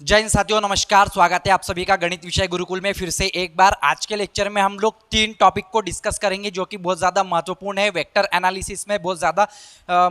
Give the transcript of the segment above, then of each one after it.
जय हिंद साथियों, नमस्कार। स्वागत है आप सभी का गणित विषय गुरुकुल में फिर से एक बार। आज के लेक्चर में हम लोग 3 टॉपिक को डिस्कस करेंगे जो कि बहुत ज़्यादा महत्वपूर्ण है। वेक्टर एनालिसिस में बहुत ज़्यादा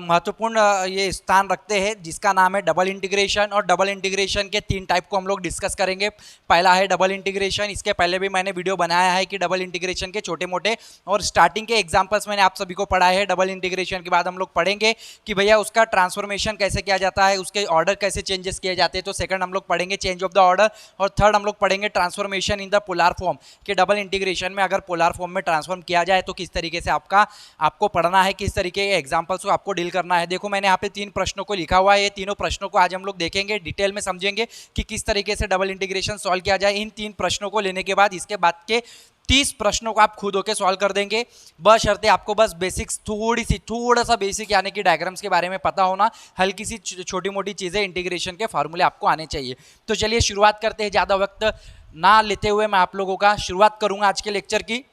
महत्वपूर्ण ये स्थान रखते हैं, जिसका नाम है डबल इंटीग्रेशन। और डबल इंटीग्रेशन के 3 टाइप को हम लोग डिस्कस करेंगे। पहला है डबल इंटीग्रेशन। इसके पहले भी मैंने वीडियो बनाया है कि डबल इंटीग्रेशन के छोटे मोटे और स्टार्टिंग के एग्जाम्पल्स मैंने आप सभी को पढ़ाए हैं। डबल इंटीग्रेशन के बाद हम लोग पढ़ेंगे कि भैया उसका ट्रांसफॉर्मेशन कैसे किया जाता है, उसके ऑर्डर कैसे चेंजेस किए जाते हैं। तो सेकंड हम लोग पढ़ेंगे चेंज ऑफ द ऑर्डर, और थर्ड हम लोग पढ़ेंगे transformation in the polar form कि डबल इंटीग्रेशन में अगर पोलर फॉर्म में ट्रांसफॉर्म किया जाए तो किस तरीके से आपको पढ़ना है, किस तरीके के एग्जांपल्स को आपको डील करना है। देखो मैंने यहाँ पे 3 प्रश्नों को लिखा हुआ है। ये तीनों प्रश्नों को आज हम लोग देखेंगे, डिटेल में समझेंगे कि किस तरीके से डबल इंटीग्रेशन सॉल्व किया जाए। इन 3 प्रश्नों को लेने के बाद इसके बाद के 30 प्रश्नों को आप खुद होके सॉल्व कर देंगे। बशर्ते आपको बस बेसिक्स थोड़ा सा बेसिक यानी कि डायग्राम्स के बारे में पता होना, हल्की सी छोटी मोटी चीज़ें, इंटीग्रेशन के फार्मूले आपको आने चाहिए। तो चलिए शुरुआत करते हैं। ज़्यादा वक्त ना लेते हुए मैं आप लोगों का शुरुआत करूंगा आज के लेक्चर की।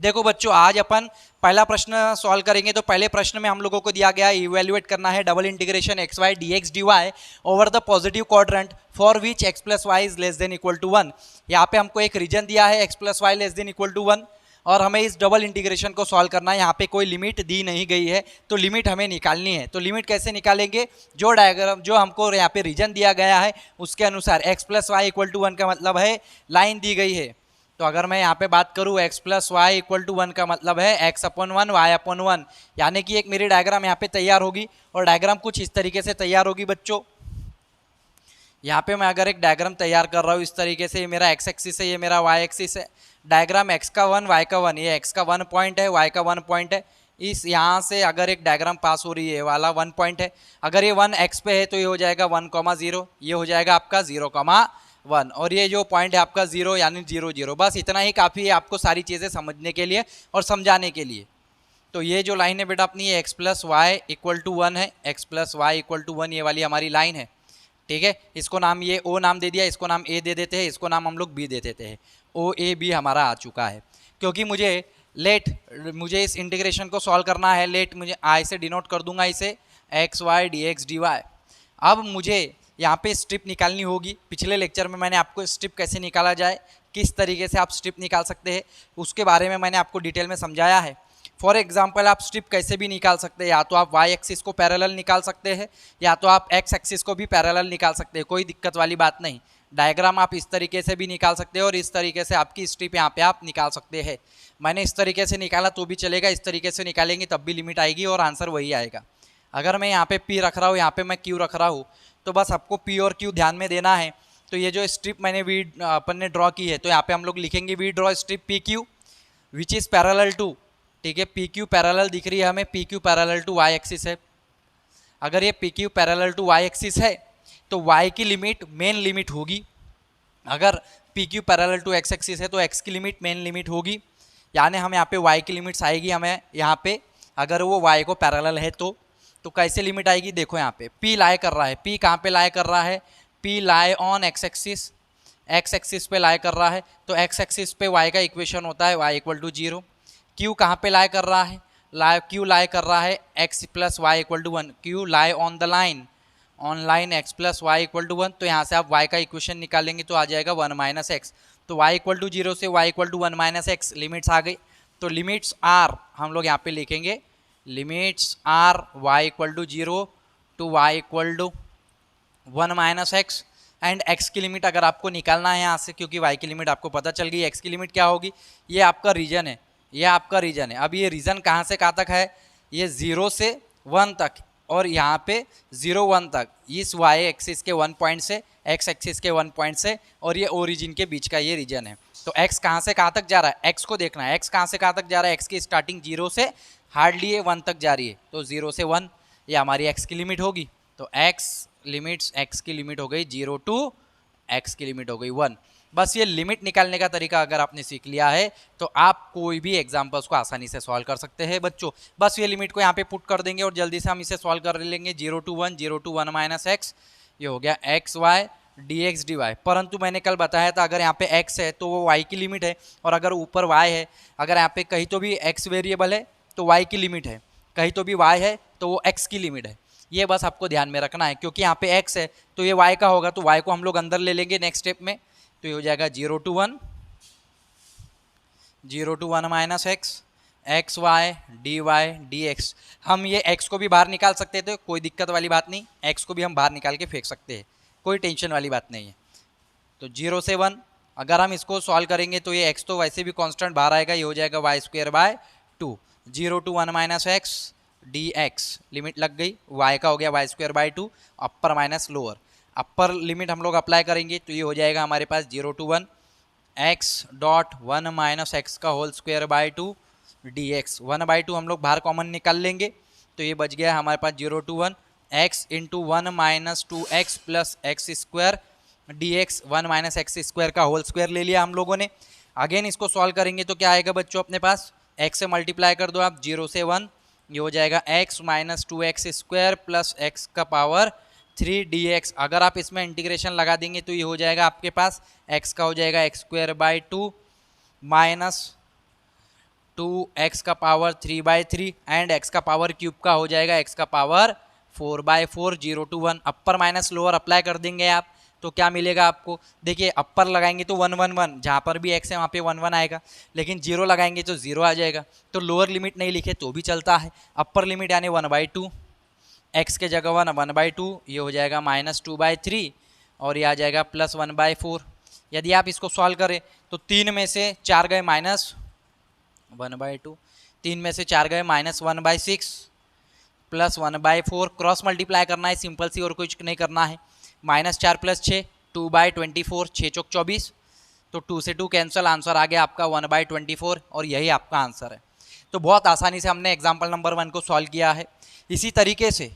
देखो बच्चों, आज अपन पहला प्रश्न सॉल्व करेंगे। तो पहले प्रश्न में हम लोगों को दिया गया है इवेल्युएट करना है double integration x y d x d y over the positive quadrant for which x plus y is less than equal to 1। यहाँ पे हमको एक रीजन दिया है x plus y less than equal to 1, और हमें इस डबल इंटीग्रेशन को सॉल्व करना है। यहाँ पे कोई लिमिट दी नहीं गई है, तो लिमिट हमें निकालनी है। तो लिमिट कैसे निकालेंगे? जो डायग्राम जो हमको यहाँ पे रीजन दिया गया है उसके अनुसार x plus y equal to 1 का मतलब है लाइन दी गई है। तो अगर मैं यहाँ पे बात करूँ x plus y equal to 1 का मतलब है एक्स अपॉन 1 वाई अपॉन 1, यानी कि एक मेरी डायग्राम यहाँ पे तैयार होगी। और डायग्राम कुछ इस तरीके से तैयार होगी बच्चों। यहाँ पे मैं अगर एक डायग्राम तैयार कर रहा हूँ इस तरीके से, ये मेरा एक्स एक्सिस है, ये मेरा वाई एक्सिस है। डायग्राम एक्स का 1 वाई का 1, ये एक्स का 1 पॉइंट है, वाई का 1 पॉइंट है। इस यहाँ से अगर एक डायग्राम पास हो रही है, वाला 1 पॉइंट है। अगर ये 1 एक्स पे है तो ये हो जाएगा 1,0, ये हो जाएगा आपका 0,1, और ये जो पॉइंट है आपका 0 यानी 0 0। बस इतना ही काफ़ी है आपको सारी चीज़ें समझने के लिए और समझाने के लिए। तो ये जो लाइन है बेटा अपनी, ये x plus y equal to 1 है, x plus y equal to 1 ये वाली हमारी लाइन है। ठीक है, इसको नाम ये ओ नाम दे दिया, इसको नाम ए दे देते हैं, इसको नाम हम लोग बी दे देते हैं। ओ ए बी हमारा आ चुका है। क्योंकि मुझे इस इंटीग्रेशन को सॉल्व करना है, मुझे आई से डिनोट कर दूंगा इसे x y d x d y. अब मुझे यहाँ पे स्ट्रिप निकालनी होगी। पिछले लेक्चर में मैंने आपको स्ट्रिप कैसे निकाला जाए, किस तरीके से आप स्ट्रिप निकाल सकते हैं, उसके बारे में मैंने आपको डिटेल में समझाया है। फॉर एग्जाम्पल आप स्ट्रिप कैसे भी निकाल सकते हैं, या तो आप वाई एक्सिस को पैरेलल निकाल सकते हैं, या तो आप एक्स एक्सिस को भी पैरेलल निकाल सकते हैं। कोई दिक्कत वाली बात नहीं। डायग्राम आप इस तरीके से भी निकाल सकते हैं और इस तरीके से आपकी स्ट्रिप यहाँ पे आप निकाल सकते हैं। मैंने इस तरीके से निकाला तो भी चलेगा, इस तरीके से निकालेंगे तब भी लिमिट आएगी और आंसर वही आएगा। अगर मैं यहाँ पे पी रख रहा हूँ, यहाँ पे मैं क्यू रख रहा हूँ, तो बस आपको पी और क्यू ध्यान में देना है। तो ये जो स्ट्रिप मैंने अपन ने ड्रॉ की है, तो यहाँ पे हम लोग लिखेंगे we draw strip P Q which is parallel to. ठीक है, पी क्यू पैरेलल दिख रही है हमें, P Q parallel to y axis है। अगर ये P Q parallel to y axis है तो वाई की लिमिट मेन लिमिट होगी। अगर P Q parallel to x axis है तो एक्स की लिमिट मेन लिमिट होगी, यानी हम यहाँ पे वाई की लिमिट्स आएगी हमें यहाँ पे, अगर वो वाई को पैरेलल है तो कैसे लिमिट आएगी? देखो यहाँ पे पी लाई कर रहा है, पी कहाँ पे लाई कर रहा है? P lie on x axis, x axis पे लाई कर रहा है, तो एक्स एक्सिस पे वाई का इक्वेशन होता है वाई इक्वल टू 0। क्यू कहाँ पे लाई कर रहा है? क्यू लाई कर रहा है x plus y equal to 1। Q lie on the line, on line x plus y equal to 1। तो यहाँ से आप वाई का इक्वेशन निकालेंगे तो आ जाएगा 1 माइनस एक्स। तो वाई इक्वल टू 0 से y equal to 1 minus x, limits आ गई। तो लिमिट्स आर हम लोग यहाँ पे लिखेंगे, limits are y equal to 0 to y equal to 1 minus x. And x की लिमिट अगर आपको निकालना है यहाँ से, क्योंकि वाई की लिमिट आपको पता चल गई, एक्स की लिमिट क्या होगी? ये आपका रीजन है, ये आपका रीजन है। अब ये रीजन कहाँ से कहाँ तक है? ये 0 से 1 तक, और यहाँ पे 0 1 तक, इस वाई एक्सिस के 1 पॉइंट से एक्स एक्सिस के 1 पॉइंट से, और ये ओरिजिन के बीच का ये रीजन है। तो एक्स कहाँ से कहाँ तक जा रहा है? एक्स को देखना है, एक्स कहाँ से कहाँ तक जा रहा है? एक्स की स्टार्टिंग 0 से हार्डली 1 तक जा रही है, तो 0 से 1 ये हमारी एक्स की लिमिट होगी। तो एक्स लिमिट्स, एक्स की लिमिट हो गई 0 टू एक्स की लिमिट हो गई 1। बस ये लिमिट निकालने का तरीका अगर आपने सीख लिया है तो आप कोई भी एग्जाम्पल्स को आसानी से सॉल्व कर सकते हैं बच्चों। बस ये लिमिट को यहाँ पे पुट कर देंगे और जल्दी से हम इसे सॉल्व कर लेंगे। 0 टू 1 माइनस एक्स, ये हो गया x y d x d y. परंतु मैंने कल बताया था अगर यहाँ पे एक्स है तो वो वाई की लिमिट है, और अगर ऊपर वाई है, अगर यहाँ पे कहीं तो भी एक्स वेरिएबल है तो वाई की लिमिट है, कहीं तो भी वाई है तो वो एक्स की लिमिट है। ये बस आपको ध्यान में रखना है, क्योंकि यहाँ पे x है तो ये y का होगा, तो y को हम लोग अंदर ले लेंगे नेक्स्ट स्टेप में, तो ये हो जाएगा 0 to 1, 0 to 1 minus x, x y d y d x. हम ये x को भी बाहर निकाल सकते थे, कोई दिक्कत वाली बात नहीं, x को भी हम बाहर निकाल के फेंक सकते हैं, कोई टेंशन वाली बात नहीं है। तो 0 से 1 अगर हम इसको सॉल्व करेंगे तो ये x तो वैसे भी कांस्टेंट बाहर आएगा, ये हो जाएगा y square by 2, 0 to 1 minus x d x, limit लग गई, y का हो गया y square by 2, upper minus lower, upper limit हम लोग अप्लाई करेंगे तो ये हो जाएगा हमारे पास 0 to 1 x dot 1 minus x का whole square by 2 d x, 1/2 हम लोग बाहर कॉमन निकाल लेंगे तो ये बच गया हमारे पास 0 to 1 x into 1 minus 2x plus x square d x, 1 minus x square का होल स्क्वायर ले लिया हम लोगों ने। अगेन इसको सॉल्व करेंगे तो क्या आएगा बच्चों अपने पास, x से मल्टीप्लाई कर दो आप 0 से 1, ये हो जाएगा x minus 2x square plus x का पावर 3 dx। अगर आप इसमें इंटीग्रेशन लगा देंगे तो ये हो जाएगा आपके पास x का हो जाएगा x square by 2 minus 2x का पावर 3/3 एंड x का पावर क्यूब का हो जाएगा x का power 4/4, 0 to 1 upper minus lower apply कर देंगे आप तो क्या मिलेगा आपको, देखिए अपर लगाएंगे तो 1 1 1, जहाँ पर भी x है वहाँ पे 1 1 आएगा, लेकिन 0 लगाएंगे तो 0 आ जाएगा, तो लोअर लिमिट नहीं लिखे तो भी चलता है, अपर लिमिट यानी 1/2, x के जगह 1/2, ये हो जाएगा माइनस 2/3 और ये आ जाएगा प्लस 1/4। यदि आप इसको सॉल्व करें तो 3 में से 4 गए माइनस 1/2, 3 में से 4 गए माइनस 1/6 प्लस 1/4, क्रॉस मल्टीप्लाई करना है सिंपल सी, और कुछ नहीं करना है, माइनस 4 प्लस 6 2/24, 6 चौक 24, तो 2 से 2 कैंसिल, आंसर आ गया आपका 1/24 और यही आपका आंसर है। तो बहुत आसानी से हमने एग्जाम्पल नंबर 1 को सॉल्व किया है। इसी तरीके से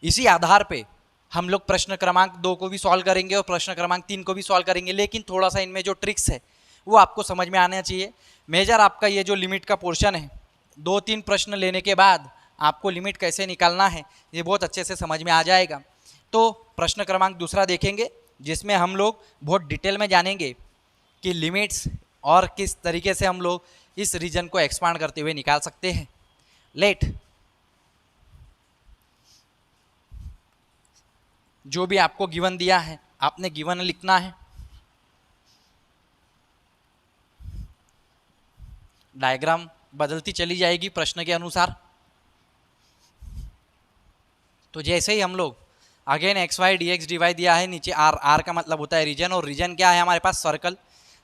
इसी आधार पे हम लोग प्रश्न क्रमांक 2 को भी सॉल्व करेंगे और प्रश्न क्रमांक 3 को भी सॉल्व करेंगे, लेकिन थोड़ा सा इनमें जो ट्रिक्स है वो आपको समझ में आना चाहिए। मेजर आपका ये जो लिमिट का पोर्शन है, 2-3 प्रश्न लेने के बाद आपको लिमिट कैसे निकालना है ये बहुत अच्छे से समझ में आ जाएगा। तो प्रश्न क्रमांक दूसरा देखेंगे जिसमें हम लोग बहुत डिटेल में जानेंगे कि लिमिट्स और किस तरीके से हम लोग इस रीजन को एक्सपांड करते हुए निकाल सकते हैं। लेट जो भी आपको गिवन दिया है आपने गिवन लिखना है, डायग्राम बदलती चली जाएगी प्रश्न के अनुसार। तो जैसे ही हम लोग again x y d x d y दिया है, नीचे आर, आर का मतलब होता है रीजन, और रीजन क्या है हमारे पास सर्कल,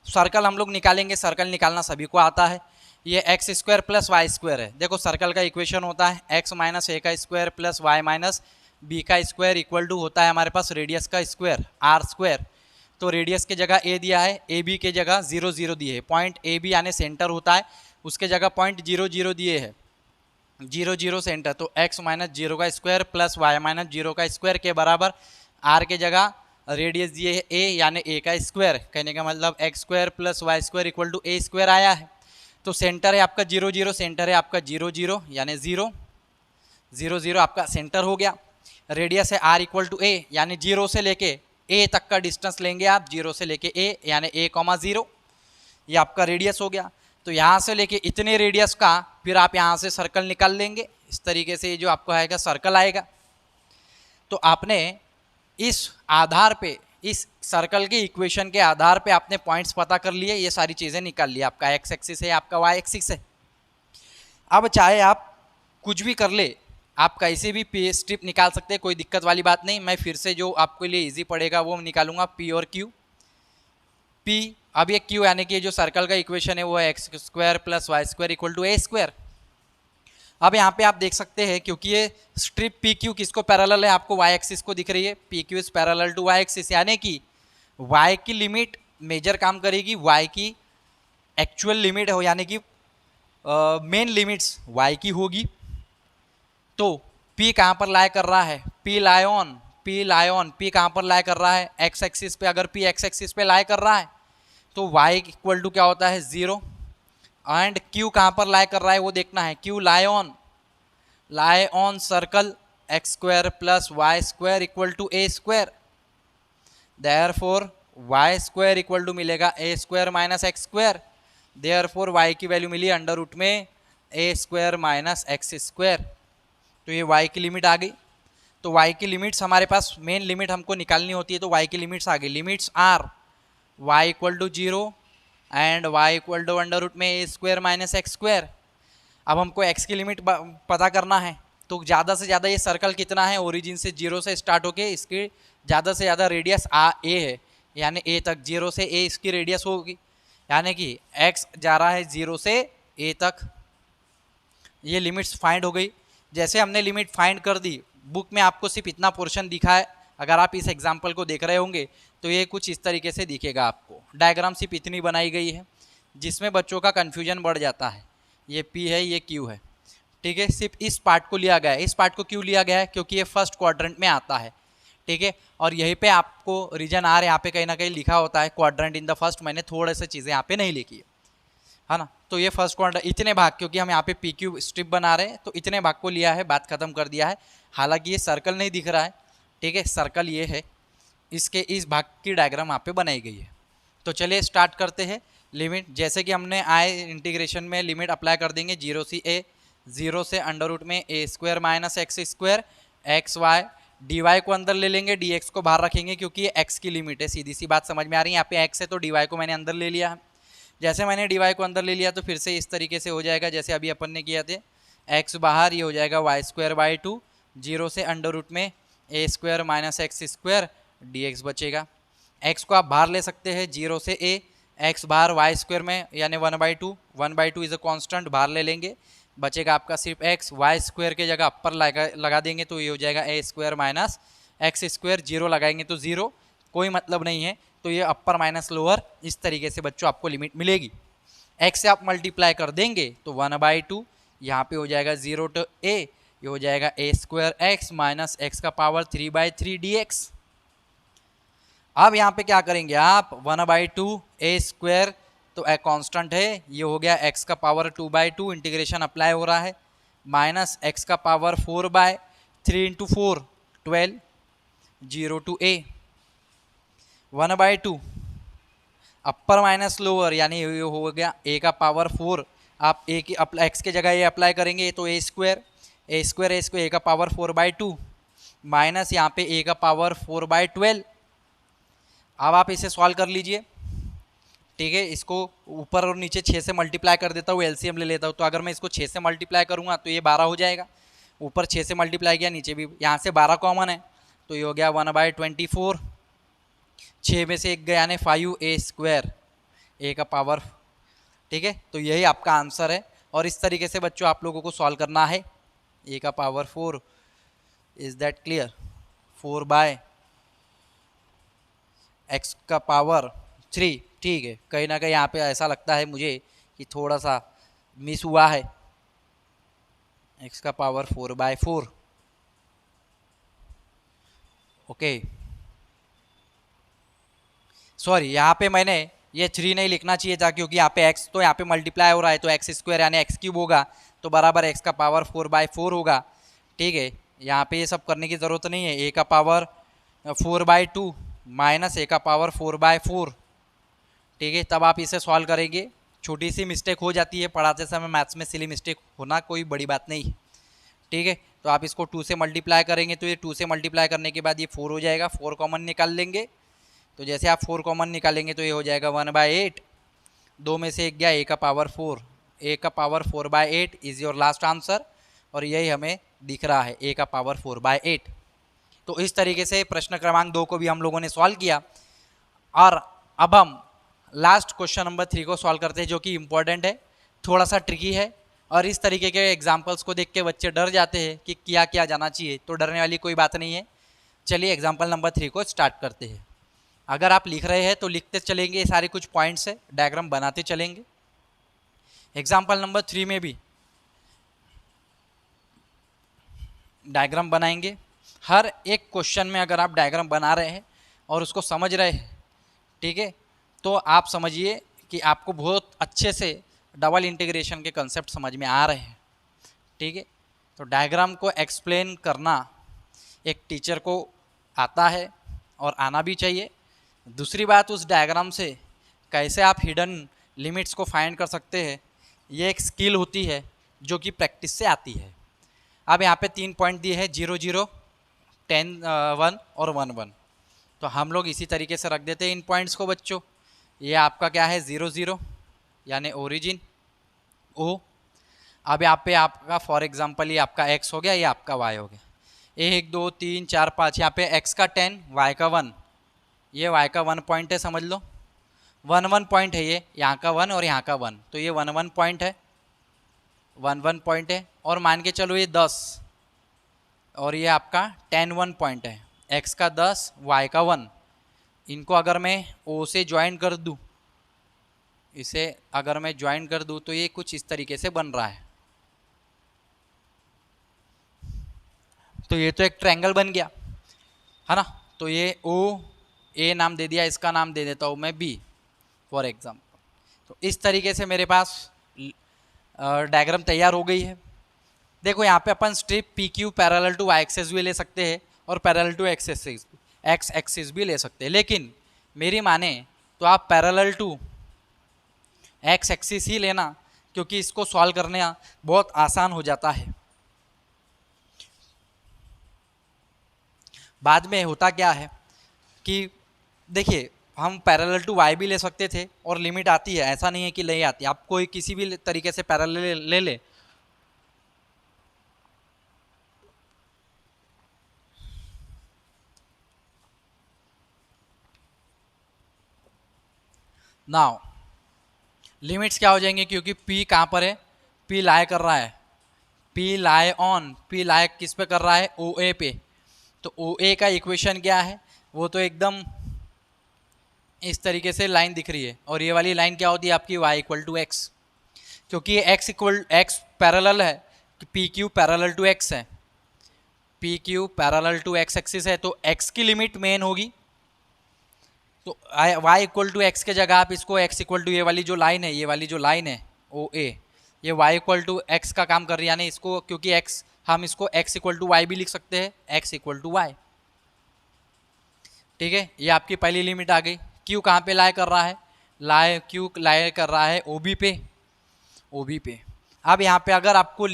सर्कल हम लोग निकालेंगे, सर्कल निकालना सभी को आता है। ये x square plus y square है, देखो सर्कल का इक्वेशन होता है एक्स माइनस ए का square plus y minus b का स्क्वायर इक्वल टू होता है हमारे पास रेडियस का स्क्वायर आर स्क्वायर। तो रेडियस के जगह ए दिया है, ए बी के जगह 0 0 दिए है, पॉइंट ए बी यानी सेंटर होता है, उसके जगह पॉइंट 0 0 दिए है, 0 0 सेंटर, तो x माइनस 0 का स्क्वायर प्लस वाई माइनस 0 का स्क्वायर के बराबर r के जगह रेडियस दिए है a यानी a का स्क्वायर, कहने का मतलब x square plus y square equal to a square आया है। तो सेंटर है आपका 0 0, सेंटर है आपका 0 0 यानी 0 0 0 आपका सेंटर हो गया। रेडियस है r इक्वल टू ए यानी 0 से लेके a तक का डिस्टेंस लेंगे आप, 0 से लेके a यानी a,0, ये आपका रेडियस हो गया। तो यहाँ से लेके इतने रेडियस का फिर आप यहाँ से सर्कल निकाल लेंगे, इस तरीके से ये जो आपको आएगा सर्कल आएगा। तो आपने इस आधार पे, इस सर्कल के इक्वेशन के आधार पे आपने पॉइंट्स पता कर लिए, ये सारी चीज़ें निकाल ली, आपका एक्स एक्सिस है, आपका वाई एक्सिस है। अब चाहे आप कुछ भी कर ले, आप कैसे भी पी स्ट्रिप निकाल सकते हैं, कोई दिक्कत वाली बात नहीं। मैं फिर से जो आपके लिए ईजी पड़ेगा वो निकालूंगा, पी और क्यू। पी, अब ये क्यू यानी कि जो सर्कल का इक्वेशन है वो है x square plus y square equal to a square. अब यहाँ पे आप देख सकते हैं क्योंकि ये स्ट्रिप पी क्यू किसको पैरेलल है, आपको वाई एक्सिस को दिख रही है, P Q is parallel to y axis, यानी कि वाई की लिमिट मेजर काम करेगी, वाई की एक्चुअल लिमिट हो यानी कि मेन लिमिट्स वाई की होगी। तो पी कहाँ पर लाई कर रहा है, P lie on, P lie on, P कहाँ पर लाई कर रहा है एक्स एक्सिस पे। अगर पी एक्स एक्सिस पे लाई कर रहा है तो y इक्वल टू क्या होता है 0, एंड q कहाँ पर लाई कर रहा है वो देखना है, q lie on circle x square plus y square equal to a square, therefore y square equal to मिलेगा a square minus x square, therefore y की वैल्यू मिली अंडर रूट में a square minus x square. तो ये y की limit आ गई। तो y की लिमिट्स हमारे पास मेन लिमिट हमको निकालनी होती है, तो y की लिमिट्स आ गई। Limits are y equal to 0 and y equal to under root में a square minus x square. अब हमको x की लिमिट पता करना है, तो ज़्यादा से ज़्यादा ये सर्कल कितना है, ओरिजिन से 0 से स्टार्ट होके इसकी ज़्यादा से ज़्यादा रेडियस ए है, यानी ए तक, 0 से ए इसकी रेडियस होगी, यानी कि x जा रहा है 0 से ए तक। ये लिमिट्स फाइंड हो गई। जैसे हमने लिमिट फाइंड कर दी, बुक में आपको सिर्फ इतना पोर्शन दिखा है, अगर आप इस एग्जाम्पल को देख रहे होंगे तो ये कुछ इस तरीके से दिखेगा आपको। डायग्राम सिर्फ इतनी बनाई गई है जिसमें बच्चों का कन्फ्यूजन बढ़ जाता है। ये P है, ये Q है, ठीक है। सिर्फ इस पार्ट को लिया गया है। इस पार्ट को क्यों लिया गया है? क्योंकि ये फर्स्ट क्वाड्रेंट में आता है, ठीक है। और यहीं पे आपको रीजन आर यहाँ पे कहीं ना कहीं लिखा होता है, क्वाड्रेंट इन द फर्स्ट। मैंने थोड़े से चीज़ें यहाँ पे नहीं लिखी है ना। तो ये फर्स्ट क्वाड्रेंट, इतने भाग, क्योंकि हम यहाँ पे PQ स्ट्रिप बना रहे हैं तो इतने भाग को लिया है, बात खत्म कर दिया है। हालांकि ये सर्कल नहीं दिख रहा है, ठीक है, सर्कल ये है, इसके इस भाग की डायग्राम यहाँ पे बनाई गई है। तो चलिए स्टार्ट करते हैं। लिमिट जैसे कि हमने आए इंटीग्रेशन में लिमिट अप्लाई कर देंगे 0 से अंडर रूट में a square minus x square x y, d y को अंदर ले लेंगे, डी एक्स को बाहर रखेंगे क्योंकि ये एक्स की लिमिट है। सीधी सी बात समझ में आ रही है। यहाँ पे एक्स है तो डी वाई को मैंने अंदर ले लिया है। जैसे मैंने डी वाई को अंदर ले लिया तो फिर से इस तरीके से हो जाएगा जैसे अभी अपन ने किया थे। एक्स बाहर, ये हो जाएगा वाई स्क्वायर बाई 2, 0 से अंडर रूट में a square minus x square, d x बचेगा। एक्स को आप बाहर ले सकते हैं 0 से ए, एक्स बाहर वाई स्क्वायर में यानी 1/2, 1/2 इज़ अ कॉन्स्टेंट, बाहर ले लेंगे, बचेगा आपका सिर्फ एक्स। वाई स्क्वायर के जगह अपर लगा देंगे तो ये हो जाएगा ए स्क्वायर माइनस एक्स स्क्वायर, 0 लगाएंगे तो 0, कोई मतलब नहीं है। तो ये अपर माइनस लोअर, इस तरीके से बच्चों आपको लिमिट मिलेगी। एक्स से आप मल्टीप्लाई कर देंगे तो 1/2, यहाँ पे हो जाएगा 0 टू ए, ये हो जाएगा ए स्क्वायर एक्स माइनस एक्स का पावर 3/3 dx। अब यहाँ पे क्या करेंगे आप, 1/2 ए स्क्वायर तो ए कांस्टेंट है, ये हो गया x का पावर 2/2, इंटीग्रेशन अप्लाई हो रहा है, माइनस x का power 4/3 into 4 12, 0 to a, 1/2 upper minus lower यानी ये हो गया a का पावर 4। आप a की x के जगह ये अप्लाई करेंगे तो a स्क्वायर a का पावर 4/2 माइनस यहाँ पे a का पावर 4/12। अब आप इसे सॉल्व कर लीजिए, ठीक है। इसको ऊपर और नीचे 6 से मल्टीप्लाई कर देता हूँ, एलसीएम ले लेता हूँ। तो अगर मैं इसको 6 से मल्टीप्लाई करूँगा तो ये 12 हो जाएगा। ऊपर 6 से मल्टीप्लाई किया, नीचे भी यहाँ से 12 कॉमन है तो ये हो गया 1/24, 6 में से 1 गया यानी 5 ए स्क्वायर ए का पावर, ठीक है। तो यही आपका आंसर है। और इस तरीके से बच्चों आप लोगों को सॉल्व करना है। ए का power 4, is that clear? 4/x का पावर 3, ठीक है। कहीं ना कहीं यहाँ पे ऐसा लगता है मुझे कि थोड़ा सा मिस हुआ है। x का पावर 4/4, ओके सॉरी, यहाँ पे मैंने ये 3 नहीं लिखना चाहिए था क्योंकि यहाँ पे x तो यहाँ पे मल्टीप्लाई हो रहा है तो एक्स स्क्वायर यानी एक्स क्यूब होगा तो बराबर x का पावर 4/4 होगा, ठीक है। यहाँ पे ये सब करने की ज़रूरत नहीं है। a का पावर 4/2 माइनस a का पावर 4/4, ठीक है। तब आप इसे सॉल्व करेंगे। छोटी सी मिस्टेक हो जाती है पढ़ाते समय, मैथ्स में सिली मिस्टेक होना कोई बड़ी बात नहीं है, ठीक है। तो आप इसको 2 से मल्टीप्लाई करेंगे तो ये 2 से मल्टीप्लाई करने के बाद ये 4 हो जाएगा। 4 कॉमन निकाल लेंगे तो जैसे आप 4 कॉमन निकालेंगे तो ये हो जाएगा 1/8, 2 में से 1 गया a का पावर 4, a का power 4/8 is your last answer. और यही हमें दिख रहा है, a का पावर 4/8। तो इस तरीके से प्रश्न क्रमांक 2 को भी हम लोगों ने सॉल्व किया। और अब हम लास्ट क्वेश्चन नंबर 3 को सॉल्व करते हैं जो कि इम्पोर्टेंट है, थोड़ा सा ट्रिकी है। और इस तरीके के एग्जाम्पल्स को देख के बच्चे डर जाते हैं कि क्या क्या जाना चाहिए, तो डरने वाली कोई बात नहीं है। चलिए एग्जाम्पल नंबर 3 को स्टार्ट करते हैं। अगर आप लिख रहे हैं तो लिखते चलेंगे, ये सारे कुछ पॉइंट्स है, डायग्राम बनाते चलेंगे। एग्जाम्पल नंबर 3 में भी डायग्राम बनाएंगे। हर एक क्वेश्चन में अगर आप डायग्राम बना रहे हैं और उसको समझ रहे हैं, ठीक है, तो आप समझिए कि आपको बहुत अच्छे से डबल इंटीग्रेशन के कंसेप्ट समझ में आ रहे हैं, ठीक है। तो डायग्राम को एक्सप्लेन करना एक टीचर को आता है और आना भी चाहिए। दूसरी बात, उस डायग्राम से कैसे आप हिडन लिमिट्स को फाइंड कर सकते हैं, ये एक स्किल होती है जो कि प्रैक्टिस से आती है। अब यहाँ पे 3 पॉइंट दिए हैं, 0 0, 10 1 और 1 1। तो हम लोग इसी तरीके से रख देते हैं इन पॉइंट्स को बच्चों। ये आपका क्या है 0 0 यानी ओरिजिन ओ। अब यहाँ पे आपका फॉर एग्जांपल ये आपका x हो गया, ये आपका y हो गया। 1 2 3 4 5 यहाँ पे x का 10 y का 1, ये y का 1 पॉइंट है, समझ लो 1 1 पॉइंट है, ये यहाँ का 1 और यहाँ का 1, तो ये 1 1 पॉइंट है, 1 1 पॉइंट है। और मान के चलो ये 10 और ये आपका 10 1 पॉइंट है, x का 10 y का 1। इनको अगर मैं o से ज्वाइन कर दूँ, इसे अगर मैं ज्वाइन कर दूँ तो ये कुछ इस तरीके से बन रहा है। तो ये तो एक ट्रायंगल बन गया है ना। तो ये ओ ए नाम दे दिया, इसका नाम दे देता हूँ मैं बी फॉर एग्जाम्पल। तो इस तरीके से मेरे पास डायग्राम तैयार हो गई है। देखो यहाँ पे अपन strip P Q parallel to y axis भी ले सकते हैं और पैरेलल टू एक्स एक्सिस भी ले सकते हैं, लेकिन मेरी माने तो आप पैरेलल टू एक्स एक्सिस ही लेना, क्योंकि इसको सॉल्व करने बहुत आसान हो जाता है। बाद में होता क्या है कि देखिए हम पैरेलल टू वाई भी ले सकते थे और लिमिट आती है, ऐसा नहीं है कि नहीं आती, आप कोई किसी भी तरीके से पैरेलल ले ले। नाउ लिमिट्स क्या हो जाएंगे, क्योंकि P कहाँ पर है, P लाई कर रहा है, P लाई ऑन, P लाई किस पे कर रहा है, OA पे। तो OA का इक्वेशन क्या है, वो तो एकदम इस तरीके से लाइन दिख रही है, और ये वाली लाइन क्या होती है आपकी y इक्वल टू एक्स, क्योंकि ये x पैरेलल है, P Q parallel to x है, P Q parallel to x axis है, तो x की लिमिट मेन होगी। तो y इक्वल टू एक्स के जगह आप इसको x इक्वल टू ये वाली जो लाइन है, ये वाली जो लाइन है OA, ये y इक्वल टू एक्स का काम कर रही है, यानी इसको क्योंकि x हम इसको x इक्वल टू वाई भी लिख सकते हैं, x इक्वल टू वाई। ठीक है, ये आपकी पहली लिमिट आ गई। Q कहाँ पे लाई कर रहा है, Q लाई कर रहा है OB पे। अब यहाँ पे अगर आपको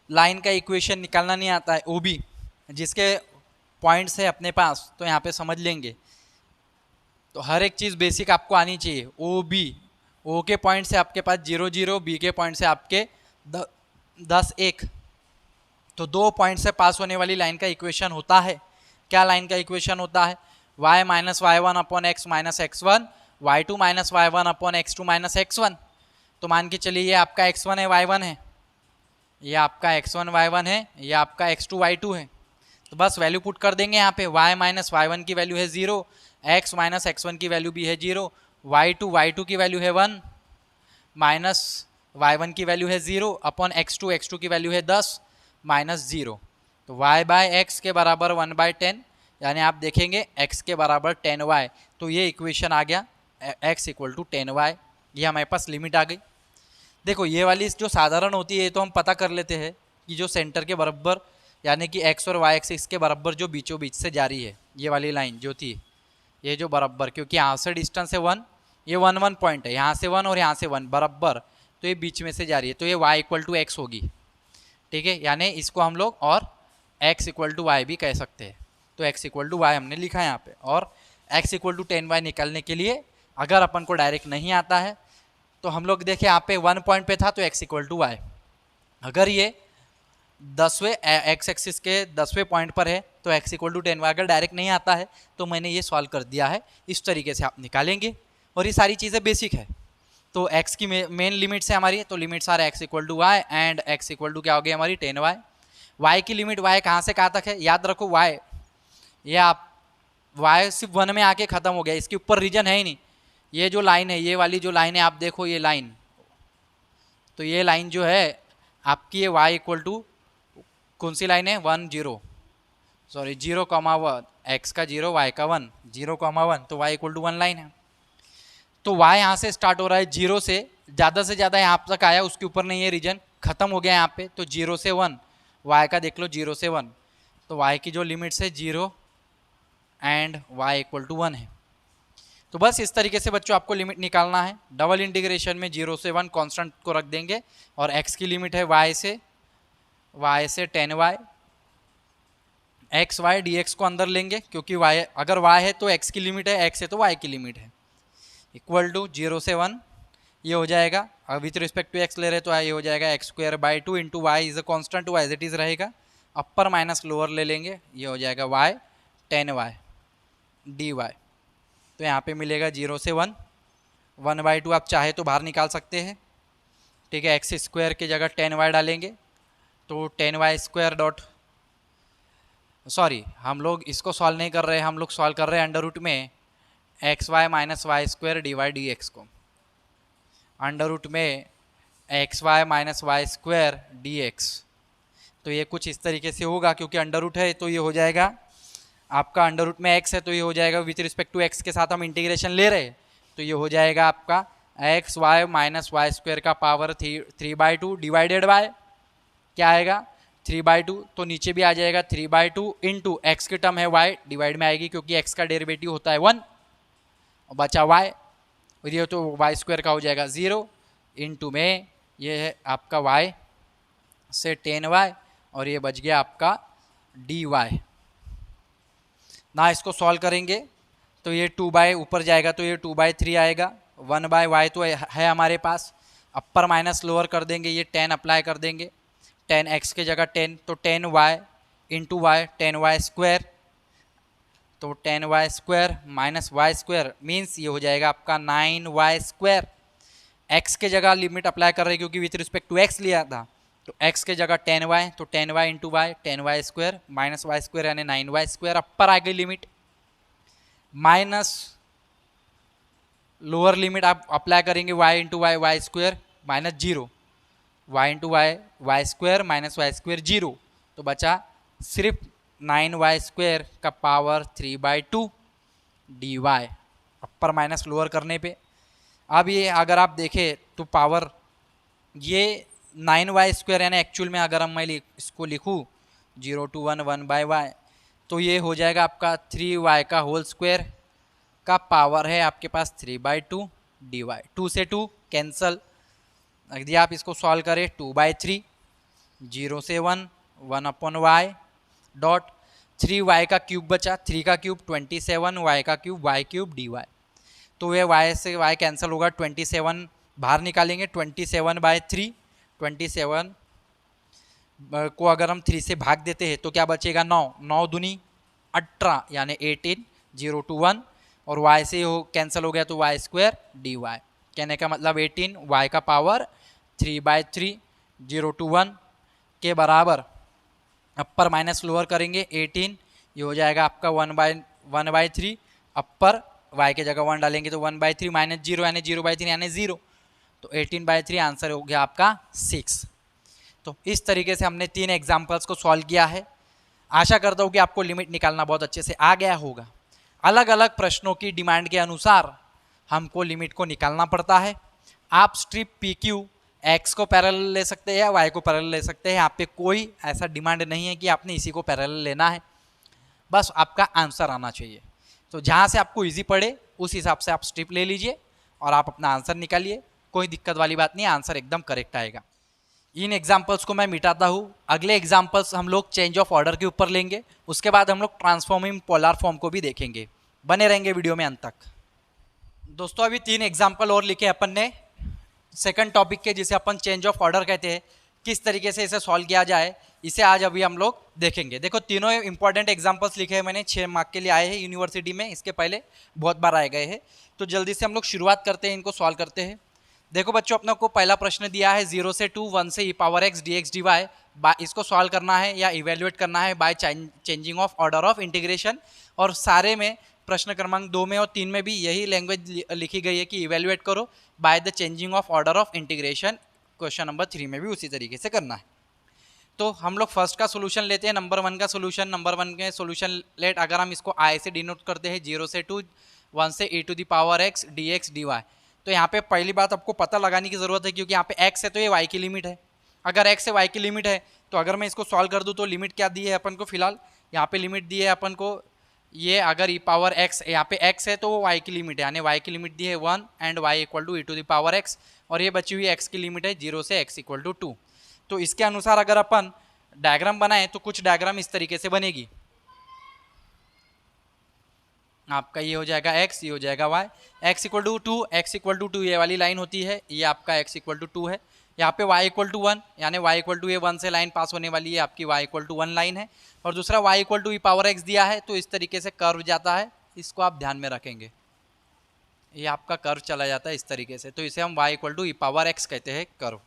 लाइन का इक्वेशन निकालना नहीं आता है OB, जिसके पॉइंट्स है अपने पास, तो यहाँ पे समझ लेंगे। तो हर एक चीज़ बेसिक आपको आनी चाहिए। OB, O के पॉइंट से आपके पास 0 0, B के पॉइंट से आपके 10 1, तो 2 पॉइंट से पास होने वाली लाइन का इक्वेशन होता है। क्या लाइन का इक्वेशन होता है, y minus y one upon x minus x one, y two minus y one upon x two minus x one. तो मान के चलिए ये आपका x1 है y1 है, ये आपका x1 y1 है, ये आपका x2 y2 है। तो बस वैल्यू पुट कर देंगे यहाँ पे, y माइनस वाई वन की वैल्यू है 0, x माइनस x1 की वैल्यू भी है 0, y2 की वैल्यू है 1, माइनस y1 की वैल्यू है 0 अपॉन x2 की वैल्यू है 10 माइनस 0। तो y बाय एक्स के बराबर 1/10, यानी आप देखेंगे x के बराबर 10y। तो ये इक्वेशन आ गया x इक्वल टू 10y, ये हमारे पास लिमिट आ गई। देखो ये वाली जो साधारण होती है, ये तो हम पता कर लेते हैं कि जो सेंटर के बराबर यानी कि x और y एक्सिस के बराबर जो बीचों बीच से जा रही है, ये वाली लाइन जो थी, ये जो बराबर, क्योंकि यहाँ से डिस्टेंस है 1, ये 1 1 पॉइंट है, यहाँ से 1 और यहाँ से 1 बराबर, तो ये बीच में से जा रही है, तो ये y इक्वल टू एक्स होगी। ठीक है, यानी इसको हम लोग और x इक्वल टू वाई भी कह सकते हैं। तो x इक्वल टू वाई हमने लिखा है यहाँ पे, और x इक्वल टू 10y निकालने के लिए अगर अपन को डायरेक्ट नहीं आता है तो हम लोग देखें यहाँ पे 1 पॉइंट पे था, तो x इक्वल टू वाई। अगर ये 10वें एक्स एक्सिस के 10वें पॉइंट पर है तो x इक्वल टू 10y। अगर डायरेक्ट नहीं आता है तो मैंने ये सॉल्व कर दिया है, इस तरीके से आप निकालेंगे, और ये सारी चीज़ें बेसिक है। तो x की मेन लिमिट्स है हमारी, तो limits are x equal to y and x equal to क्या हो गई हमारी 10y। y की लिमिट y कहाँ से कहाँ तक है, याद रखो y, ये आप y सिर्फ 1 में आके ख़त्म हो गया, इसके ऊपर रीजन है ही नहीं। ये जो लाइन है, ये वाली जो लाइन है, आप देखो ये लाइन, तो ये लाइन जो है आपकी ये y इक्वल टू कौन सी लाइन है 1 0, सॉरी 0,1, x का 0 y का 1, 0,1, तो y इक्वल टू 1 लाइन है। तो y यहाँ से स्टार्ट हो रहा है 0 से ज़्यादा यहाँ तक आया, उसके ऊपर नहीं है रीजन, खत्म हो गया यहाँ पे। तो 0 से 1, y का देख लो 0 से 1, तो y की जो लिमिट्स है 0 एंड y इक्वल टू 1 है। तो बस इस तरीके से बच्चों आपको लिमिट निकालना है। डबल इंटीग्रेशन में 0 से 1 कांस्टेंट को रख देंगे, और x की लिमिट है y से 10y x y d x को अंदर लेंगे क्योंकि वाई, अगर वाई है तो एक्स की लिमिट है, एक्स है तो वाई की लिमिट है, इक्वल टू 0 से 1 ये हो जाएगा। विथ रिस्पेक्ट टू एक्स ले रहे तो ये हो जाएगा x square by 2 into y is a constant, y as it is रहेगा, अपर माइनस लोअर ले लेंगे, ये हो जाएगा वाई 10y dy। तो यहाँ पे मिलेगा 0 से 1, 1/2 आप चाहे तो बाहर निकाल सकते हैं, ठीक है। एक्स स्क्वायर की जगह 10y डालेंगे तो 10y स्क्वायर डॉट, सॉरी हम लोग इसको सॉल्व नहीं कर रहे हैं, हम लोग सॉल्व कर रहे हैं अंडर रूट में x y minus y square d y d x को, अंडर रूट में x y minus y square d x. तो ये कुछ इस तरीके से होगा, क्योंकि अंडर रूट है तो ये हो जाएगा आपका, अंडर रूट में एक्स है तो ये हो जाएगा विथ रिस्पेक्ट टू एक्स के साथ हम इंटीग्रेशन ले रहे हैं तो ये हो जाएगा आपका x y minus y square का पावर 3/2 डिवाइडेड बाय क्या आएगा 3/2, तो नीचे भी आ जाएगा 3/2 इंटू एक्स की टर्म है वाई डिवाइड में आएगी क्योंकि एक्स का डेरिवेटिव होता है 1 और बचा वाई, और ये तो वाई स्क्वायर का हो जाएगा 0 इंटू में ये है आपका वाई से 10y और ये बच गया आपका dy ना। इसको सॉल्व करेंगे तो ये 2 ऊपर जाएगा तो ये 2/3 आएगा, 1/y तो है हमारे पास, अपर माइनस लोअर कर देंगे, ये 10 अप्लाई कर देंगे, 10x की जगह 10 तो 10y into y 10y square, तो 10y square minus y square means ये हो जाएगा आपका 9y स्क्वायर। x के जगह लिमिट अप्लाई कर रहे हैं क्योंकि विथ रिस्पेक्ट टू x लिया था, तो x के जगह 10y तो 10y into y 10y square minus y square यानी 9y स्क्वायर, अपर आ गई लिमिट, माइनस लोअर लिमिट आप अप्लाई करेंगे y into y y square minus 0, y into y y square minus y square 0, तो बचा सिर्फ 9y square का power 3/2 dy, upper minus lower करने पे। अब ये अगर आप देखें तो पावर ये 9y स्क्वायर यानी एक्चुअल में अगर मैं इसको लिखूँ 0 to 1 1/y तो ये हो जाएगा आपका 3y का होल स्क्वायर का पावर है आपके पास 3/2 dy, 2 से 2 कैंसल, यदि आप इसको सॉल्व करें 2/3 0 से 1 1/y डॉट 3y का क्यूब बचा, 3 का क्यूब 27, y का क्यूब y क्यूब dy, तो ये y से y कैंसिल होगा, 27 बाहर निकालेंगे, 27/3 27 को अगर हम 3 से भाग देते हैं तो क्या बचेगा 9, 9 दूनी 18 यानी 18 0 to 1 और y से हो कैंसिल हो गया तो y स्क्वायर dy, कहने का मतलब 18 y का पावर 3/3 0 to 1 के बराबर, अपर माइनस लोअर करेंगे 18 ये हो जाएगा आपका 1/3, अपर y के जगह 1 डालेंगे तो 1/3 माइनस 0 यानी 0/3 यानी 0, तो 18/3 आंसर हो गया आपका 6। तो इस तरीके से हमने 3 एग्जाम्पल्स को सॉल्व किया है। आशा करता हूँ कि आपको लिमिट निकालना बहुत अच्छे से आ गया होगा। अलग अलग प्रश्नों की डिमांड के अनुसार हमको लिमिट को निकालना पड़ता है। आप स्ट्रिप पी क्यू एक्स को पैरेलल ले सकते हैं या वाई को पैरेलल ले सकते हैं, यहाँ पे कोई ऐसा डिमांड नहीं है कि आपने इसी को पैरेलल लेना है, बस आपका आंसर आना चाहिए। तो जहाँ से आपको इजी पड़े उस हिसाब से आप स्ट्रिप ले लीजिए और आप अपना आंसर निकालिए, कोई दिक्कत वाली बात नहीं, आंसर एकदम करेक्ट आएगा। इन एग्जाम्पल्स को मैं मिटाता हूँ। अगले एग्जाम्पल्स हम लोग चेंज ऑफ ऑर्डर के ऊपर लेंगे, उसके बाद हम लोग ट्रांसफॉर्मिंग पोलर फॉर्म को भी देखेंगे। बने रहेंगे वीडियो में अंत तक। दोस्तों अभी 3 एग्जाम्पल और लिखे अपन ने सेकंड टॉपिक के, जिसे अपन चेंज ऑफ ऑर्डर कहते हैं, किस तरीके से इसे सॉल्व किया जाए इसे आज अभी हम लोग देखेंगे। देखो तीनों इंपॉर्टेंट एग्जाम्पल्स लिखे हैं मैंने, 6 मार्क के लिए आए हैं यूनिवर्सिटी में, इसके पहले बहुत बार आए गए हैं। तो जल्दी से हम लोग शुरुआत करते हैं, इनको सॉल्व करते हैं। देखो बच्चों अपने को पहला प्रश्न दिया है 0 से 2 1 से e power x dx dy, इसको सॉल्व करना है या इवेल्युएट करना है by changing of order of integration. और सारे में प्रश्न क्रमांक 2 में और 3 में भी यही लैंग्वेज लिखी गई है कि इवेल्युएट करो by the changing of order of integration. Question number 3 में भी उसी तरीके से करना है। तो हम लोग फर्स्ट का सोल्यूशन लेते हैं, नंबर 1 का सोल्यूशन। नंबर 1 के सोल्यूशन लेट अगर हम इसको i से डिनोट करते हैं 0 से 2 1 से e to the power x dx dy। तो यहाँ पे पहली बात आपको पता लगाने की ज़रूरत है, क्योंकि यहाँ पे x है तो ये y की लिमिट है। अगर x से y की लिमिट है तो अगर मैं इसको सॉल्व कर दूँ तो लिमिट क्या दी है अपन को, फिलहाल यहाँ पे लिमिट दी है अपन को ये, अगर e पावर x यहाँ पे x है तो वो y की लिमिट है, यानी y की लिमिट दी है 1 and y equal to e to the power x, और ये बची हुई x की लिमिट है 0 से x इक्वल टू 2। तो इसके अनुसार अगर अपन डायग्राम बनाएं तो कुछ डायग्राम इस तरीके से बनेगी। आपका ये हो जाएगा x, ये हो जाएगा y, x equal to 2, x equal to 2 ये वाली लाइन होती है, ये आपका x इक्वल टू 2 है। यहाँ पे y इक्वल टू 1, यानी y इक्वल टू ये 1 से लाइन पास होने वाली है, आपकी y इक्वल टू 1 लाइन है। और दूसरा y equal to e power x दिया है, तो इस तरीके से कर्व जाता है, इसको आप ध्यान में रखेंगे, ये आपका कर्व चला जाता है इस तरीके से, तो इसे हम y equal to e power x कहते हैं कर्व।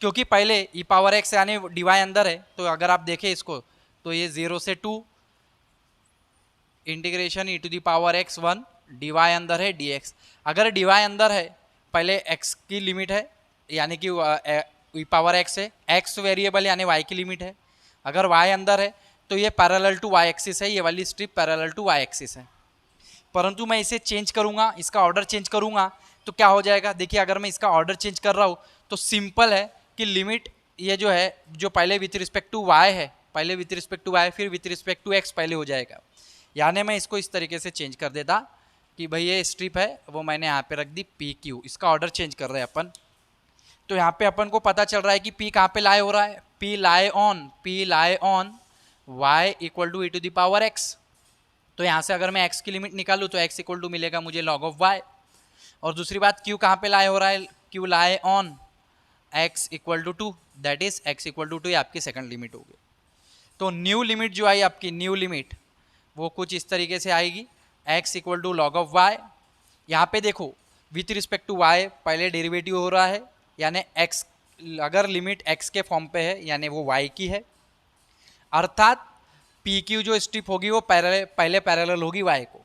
क्योंकि पहले ई पावर x यानी dy अंदर है, तो अगर आप देखें इसको तो ये 0 से 2 integration e to the power x 1 dy अंदर है dx। अगर dy अंदर है, पहले x की लिमिट है यानी कि ई पावर x है, x वेरिएबल यानी y की लिमिट है। अगर y अंदर है तो ये पैरेलल टू y एक्सिस है, ये वाली strip parallel to y axis है। परंतु मैं इसे चेंज करूंगा, इसका ऑर्डर चेंज करूंगा तो क्या हो जाएगा, देखिए अगर मैं इसका ऑर्डर चेंज कर रहा हूँ तो सिंपल है कि लिमिट ये जो है, जो पहले विथ रिस्पेक्ट टू y है, पहले विथ रिस्पेक्ट टू y फिर विथ रिस्पेक्ट टू x पहले हो जाएगा। यानी मैं इसको इस तरीके से चेंज कर देता कि भाई ये स्ट्रिप है वो मैंने यहाँ पे रख दी PQ, इसका ऑर्डर चेंज कर रहे हैं अपन। तो यहाँ पे अपन को पता चल रहा है कि P कहाँ पे लाई हो रहा है, P lie on y equal to e to the power x। तो यहाँ से अगर मैं x की लिमिट निकालूँ तो x इक्वल टू मिलेगा मुझे log ऑफ y। और दूसरी बात Q कहाँ पे लाई हो रहा है, Q lie on x equal to 2, that is x equal to 2, ये आपकी सेकंड लिमिट होगी। तो न्यू लिमिट जो आई आपकी, न्यू लिमिट वो कुछ इस तरीके से आएगी, x equal to log of y। यहाँ पे देखो विथ रिस्पेक्ट टू y पहले डेरिवेटिव हो रहा है, यानी x अगर लिमिट x के फॉर्म पे है यानी वो y की है, अर्थात PQ जो स्ट्रिप होगी वो पहले पैरेलल होगी y को,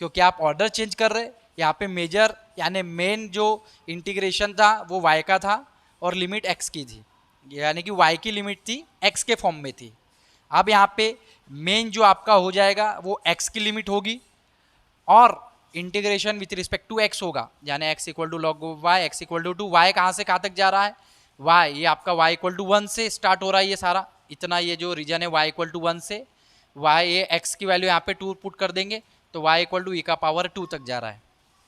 क्योंकि आप ऑर्डर चेंज कर रहे। यहाँ पे मेजर यानी मेन जो इंटीग्रेशन था वो y का था और लिमिट x की थी, यानी कि y की लिमिट थी x के फॉर्म में थी। अब यहाँ पे मेन जो आपका हो जाएगा वो x की लिमिट होगी और integration with respect to x होगा, यानी x equal to log y, x equal to 2, y कहाँ से कहाँ तक जा रहा है, y ये आपका y इक्वल टू 1 से स्टार्ट हो रहा है, ये सारा इतना ये जो रीजन है y इक्वल टू 1 से, y ये x की वैल्यू यहाँ पे 2 पुट कर देंगे तो y इक्वल टू ई का पावर 2 तक जा रहा है।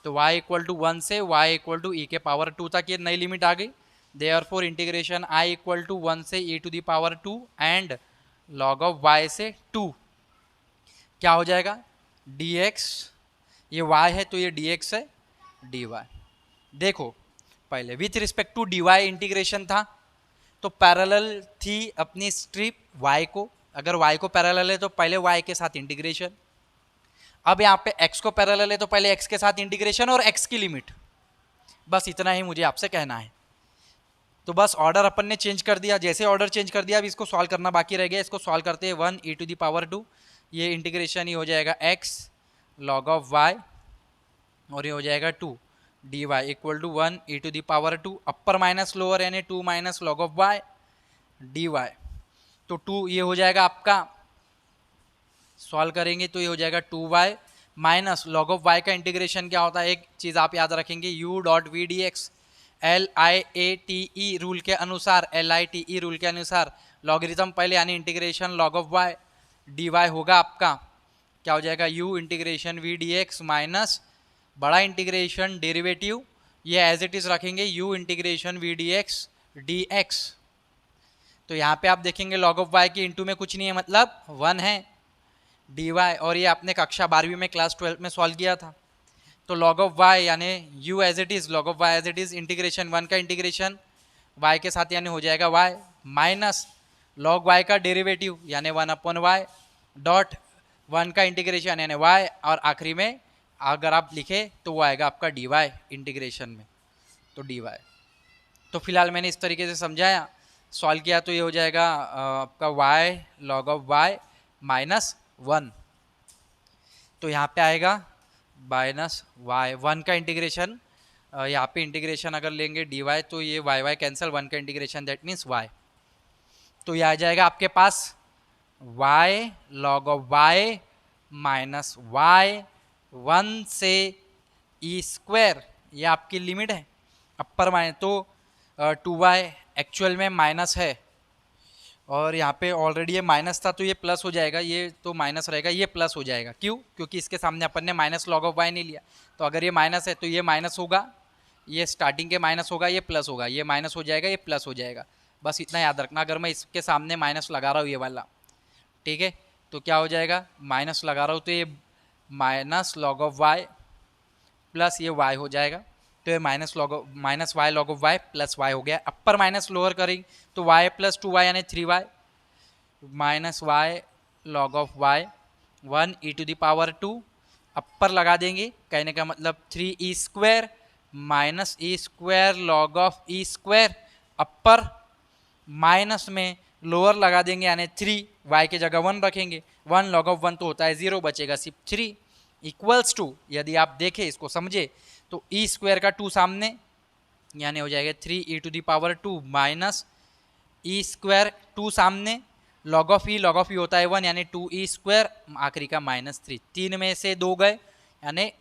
तो y इक्वल टू 1 से y इक्वल टू ई के पावर 2 तक ये नई लिमिट आ गई। Therefore integration i equal to 1 से e to the power 2 and log of y से 2 क्या हो जाएगा, dx, ये y है तो ये dx है dy। देखो पहले with respect to dy integration था तो पैरेलल थी अपनी स्ट्रिप y को, अगर y को पैरेलल है तो पहले y के साथ इंटीग्रेशन। अब यहाँ पे x को पैरेलल है तो पहले x के साथ इंटीग्रेशन और x की लिमिट, बस इतना ही मुझे आपसे कहना है। तो बस ऑर्डर अपन ने चेंज कर दिया, जैसे ऑर्डर चेंज कर दिया अब इसको सॉल्व करना बाकी रह गया। इसको सॉल्व करते हैं 1 e टू दी पावर 2, ये इंटीग्रेशन ही हो जाएगा x log ऑफ y और ये हो जाएगा 2 dy equal to 1 e to the power 2, upper minus lower यानी 2 minus log of y dy। तो 2 ये हो जाएगा आपका, सॉल्व करेंगे तो ये हो जाएगा 2y minus log of y का इंटीग्रेशन क्या होता है, एक चीज़ आप याद रखेंगे u dot v d x, LIATE rule के अनुसार, LITE रूल के अनुसार लॉगरिथम पहले यानी integration log of y dy होगा आपका क्या हो जाएगा, u integration v d x minus बड़ा इंटीग्रेशन डेरिवेटिव, ये एज इट इज़ रखेंगे u integration v d x d x. तो यहाँ पे आप देखेंगे log ऑफ y की इंटू में कुछ नहीं है, मतलब 1 है dy, और ये आपने कक्षा 12वीं में क्लास 12 में सॉल्व किया था। तो log ऑफ y यानी u as it is, log of y as it is, integration 1 का इंटीग्रेशन y के साथ यानी हो जाएगा y माइनस log y का डेरिवेटिव यानी 1 अपॉन वाई डॉट 1 का इंटीग्रेशन यानी y, और आखिरी में अगर आप लिखे तो वो आएगा आपका dy इंटीग्रेशन में, तो dy। तो फिलहाल मैंने इस तरीके से समझाया, सॉल्व किया तो ये हो जाएगा आपका y log of y minus 1, तो यहाँ पे आएगा माइनस y, 1 का इंटीग्रेशन, यहाँ पे इंटीग्रेशन अगर लेंगे dy तो ये y कैंसिल, 1 का इंटीग्रेशन दैट मीन्स y, तो ये आ जाएगा आपके पास y log of y minus y 1 से ई स्क्वायर, ये आपकी लिमिट है अपर माइनस, तो 2y एक्चुअल में माइनस है और यहाँ पे ऑलरेडी ये माइनस था तो ये प्लस हो जाएगा, ये तो माइनस रहेगा, ये प्लस हो जाएगा, क्यों, क्योंकि इसके सामने अपन ने माइनस log ऑफ y नहीं लिया। तो अगर ये माइनस है तो ये माइनस होगा, ये स्टार्टिंग के माइनस होगा, ये प्लस होगा, ये माइनस हो जाएगा, ये प्लस हो जाएगा, बस इतना याद रखना। अगर मैं इसके सामने माइनस लगा रहा हूँ ये वाला, ठीक है, तो क्या हो जाएगा, माइनस लगा रहा हूँ तो ये minus log of y plus ये वाई हो जाएगा, तो ये minus y log of y plus y हो गया। अपर माइनस लोअर करेंगे तो वाई प्लस 2y यानी 3y minus y log of y 1 e to the power 2, upper लगा देंगे, कहने का मतलब 3e square minus e square log of e square, upper minus में लोअर लगा देंगे यानी 3, y के जगह 1 रखेंगे, 1 लॉग ऑफ 1 तो होता है 0, बचेगा सिर्फ 3 इक्वल्स टू, यदि आप देखें इसको समझे तो ई स्क्वायर का 2 सामने यानी हो जाएगा 3 e to the power 2 minus e square 2 सामने, लॉग ऑफ ई होता है 1 यानी 2e स्क्वायर, आखिरी का -3, 3 में से 2 गए यानी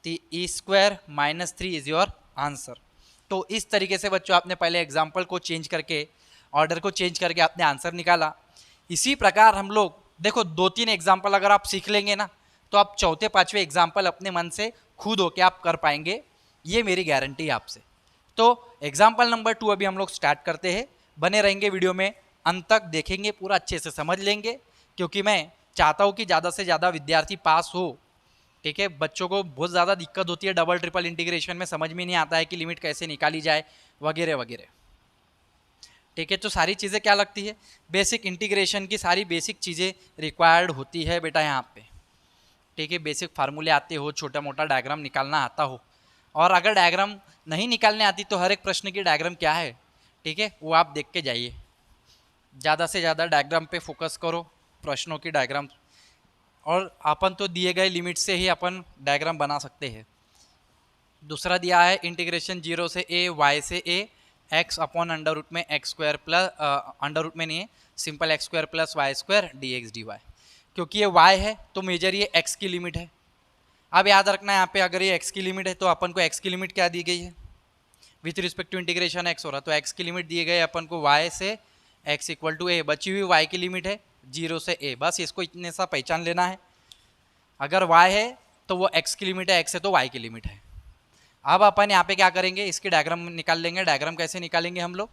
E square -3 is your answer. तो इस तरीके से बच्चों आपने पहले एग्जाम्पल को चेंज करके, ऑर्डर को चेंज करके आपने आंसर निकाला। इसी प्रकार हम लोग देखो 2-3 एग्जाम्पल अगर आप सीख लेंगे ना तो आप चौथे पांचवें एग्जाम्पल अपने मन से खुद होके आप कर पाएंगे, ये मेरी गारंटी है आपसे। तो एग्जाम्पल नंबर 2 अभी हम लोग स्टार्ट करते हैं, बने रहेंगे वीडियो में, अंत तक देखेंगे, पूरा अच्छे से समझ लेंगे, क्योंकि मैं चाहता हूँ कि ज़्यादा से ज़्यादा विद्यार्थी पास हो। ठीक है, बच्चों को बहुत ज़्यादा दिक्कत होती है डबल ट्रिपल इंटीग्रेशन में, समझ में नहीं आता है कि लिमिट कैसे निकाली जाए वगैरह वगैरह। ठीक है, तो सारी चीज़ें क्या लगती है, बेसिक इंटीग्रेशन की सारी बेसिक चीज़ें रिक्वायर्ड होती है बेटा यहाँ पे। ठीक है, बेसिक फार्मूले आते हो, छोटा मोटा डायग्राम निकालना आता हो, और अगर डायग्राम नहीं निकालने आती तो हर एक प्रश्न की डायग्राम क्या है, ठीक है, वो आप देख के जाइए। ज़्यादा से ज़्यादा डायग्राम पे फोकस करो, प्रश्नों की डायग्राम, और अपन तो दिए गए लिमिट से ही अपन डायग्राम बना सकते हैं। दूसरा दिया है इंटीग्रेशन 0 से a y से a x upon under root में x square plus, under root में नहीं है, simple x square plus y square dx dy। क्योंकि ये y है तो मेजर ये x की लिमिट है। अब याद रखना है यहाँ पे, अगर ये x की लिमिट है तो अपन को x की लिमिट क्या दी गई है, with respect to integration x हो रहा, तो x की लिमिट दी गई अपन को y से x इक्वल टू a, बची हुई y की लिमिट है 0 से a, बस इसको इतने सा पहचान लेना है। अगर y है तो वो x की लिमिट है, x है तो y की लिमिट है। अब अपन यहाँ पे क्या करेंगे, इसकी डायग्राम निकाल लेंगे। डायग्राम कैसे निकालेंगे हम लोग,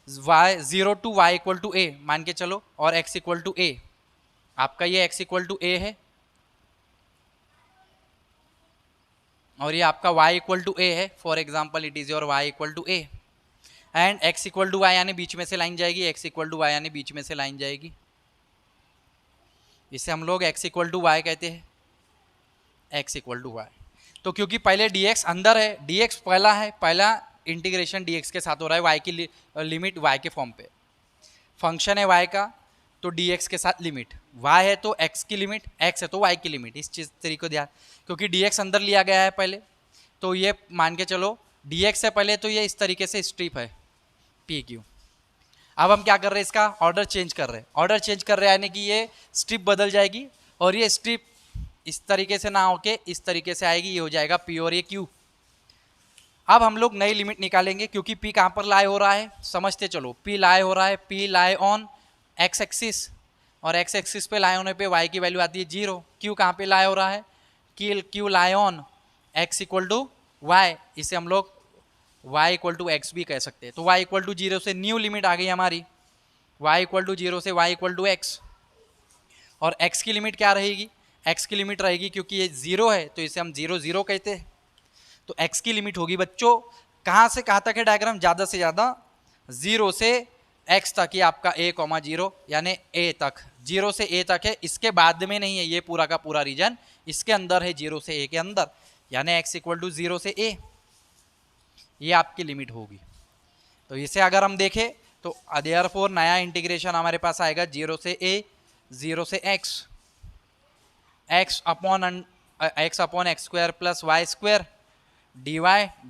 y 0 to y equal to a मान के चलो, और x इक्वल टू a, आपका ये x इक्वल टू a है और ये आपका y इक्वल टू a है। For example it is your y equal to a and x equal to y यानी बीच में से लाइन जाएगी, x इक्वल टू y यानी बीच में से लाइन जाएगी, इसे हम लोग x इक्वल टू y कहते हैं, x इक्वल टू y। तो क्योंकि पहले dx अंदर है, dx पहला है, पहला इंटीग्रेशन dx के साथ हो रहा है, y की लिमिट y के फॉर्म पे, फंक्शन है y का तो dx के साथ लिमिट, y है तो x की लिमिट, x है तो y की लिमिट, इस चीज़ तरीके को ध्यान, क्योंकि dx अंदर लिया गया है पहले, तो ये मान के चलो dx से पहले तो ये इस तरीके से स्ट्रिप है PQ। अब हम क्या कर रहे हैं, इसका ऑर्डर चेंज कर रहे हैं, ऑर्डर चेंज कर रहे हैं यानी कि ये स्ट्रिप बदल जाएगी, और ये स्ट्रिप इस तरीके से ना होके इस तरीके से आएगी, ये हो जाएगा P और ये Q। अब हम लोग नई लिमिट निकालेंगे, क्योंकि P कहाँ पर लाई हो रहा है समझते चलो, P लाई हो रहा है, P lie on x axis, और x एक्सिस पे लाई होने पे y की वैल्यू आती है 0। Q कहाँ पे लाई हो रहा है, Q lie on x equal to y, इसे हम लोग y इक्वल टू एक्स भी कह सकते हैं। तो y इक्वल टू 0 से न्यू लिमिट आ गई हमारी, y इक्वल टू 0 से y इक्वल टू x, और x की लिमिट क्या रहेगी, x की लिमिट रहेगी, क्योंकि ये 0 है तो इसे हम 0 0 कहते हैं, तो x की लिमिट होगी बच्चों कहाँ से कहाँ तक है डायग्राम, ज़्यादा से ज़्यादा 0 से x तक, ये आपका a, 0 यानी a तक, 0 से a तक है, इसके बाद में नहीं है, ये पूरा का पूरा रीजन इसके अंदर है, 0 से a के अंदर, यानी x इक्वल टू 0 से a, ये आपकी लिमिट होगी। तो इसे अगर हम देखें तो देयरफॉर नया इंटीग्रेशन हमारे पास आएगा 0 से a, 0 से x, x upon x square plus y square dy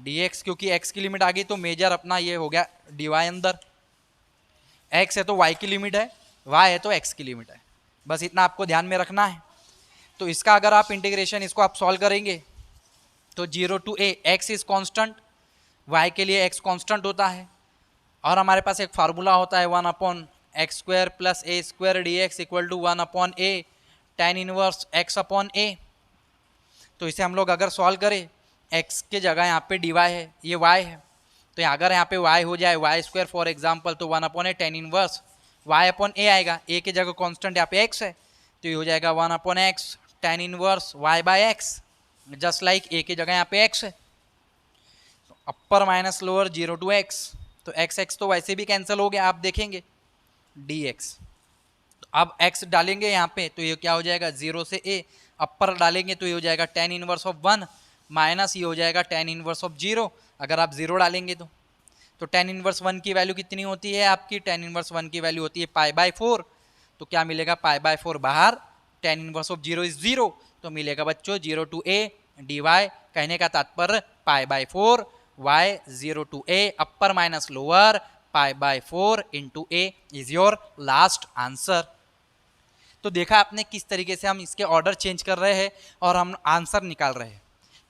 dx, क्योंकि x की लिमिट आ गई तो मेजर अपना ये हो गया dy अंदर, x है तो y की लिमिट है, y है तो x की लिमिट है, बस इतना आपको ध्यान में रखना है। तो इसका अगर आप इंटीग्रेशन इसको आप सॉल्व करेंगे तो 0 to a, x is constant, y के लिए x कांस्टेंट होता है, और हमारे पास एक फार्मूला होता है 1 upon x square plus a square dx equal to 1 upon a tan inverse x upon a। तो इसे हम लोग अगर सॉल्व करें, x के जगह यहाँ पे dy है, ये y है, तो अगर यहाँ पे y हो जाए y स्क्वायर फॉर एग्जाम्पल, तो 1 upon a tan inverse y upon a आएगा, a के जगह कांस्टेंट यहाँ पे x है, तो ये हो जाएगा 1 upon x tan inverse y by x, just like a की जगह यहाँ पे x है, तो upper minus lower 0 to x, तो x तो वैसे भी कैंसिल हो गया, आप देखेंगे dx। तो अब x डालेंगे यहाँ पे तो ये क्या हो जाएगा 0 से a, अपर डालेंगे तो ये हो जाएगा tan इनवर्स ऑफ 1 माइनस ये हो जाएगा tan इनवर्स ऑफ 0, अगर आप 0 डालेंगे तो tan इनवर्स 1 की वैल्यू कितनी होती है आपकी, tan इनवर्स 1 की वैल्यू होती है पाई बाय 4, तो क्या मिलेगा पाई बाय 4 बाहर, tan इनवर्स ऑफ 0 इज 0, तो मिलेगा बच्चों 0 टू a dy, कहने का तात्पर्य pi by 4 y 0 to a upper minus lower pi by 4 into a is your last answer. तो देखा आपने किस तरीके से हम इसके ऑर्डर चेंज कर रहे हैं और हम आंसर निकाल रहे हैं।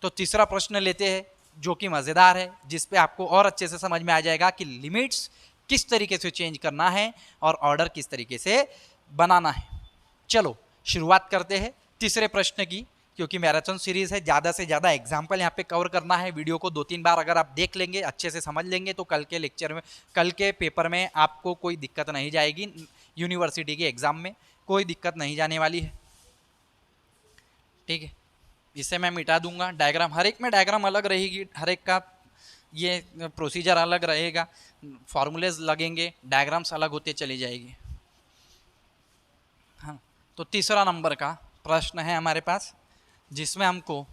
तो तीसरा प्रश्न लेते हैं जो कि मज़ेदार है, जिस पे आपको और अच्छे से समझ में आ जाएगा कि लिमिट्स किस तरीके से चेंज करना है और ऑर्डर किस तरीके से बनाना है। चलो शुरुआत करते हैं तीसरे प्रश्न की, क्योंकि मैराथन सीरीज है, ज़्यादा से ज़्यादा एग्जाम्पल यहाँ पे कवर करना है। वीडियो को 2-3 बार अगर आप देख लेंगे, अच्छे से समझ लेंगे, तो कल के लेक्चर में, कल के पेपर में आपको कोई दिक्कत नहीं जाएगी, यूनिवर्सिटी के एग्ज़ाम में कोई दिक्कत नहीं जाने वाली है। ठीक है, इसे मैं मिटा दूंगा। डायग्राम हर एक में डायग्राम अलग रहेगी, हर एक का ये प्रोसीजर अलग रहेगा, फॉर्मूलेज लगेंगे, डायग्राम्स अलग होते चली जाएगी। हाँ, तो तीसरा नंबर का प्रश्न है हमारे पास, जिसमें हमको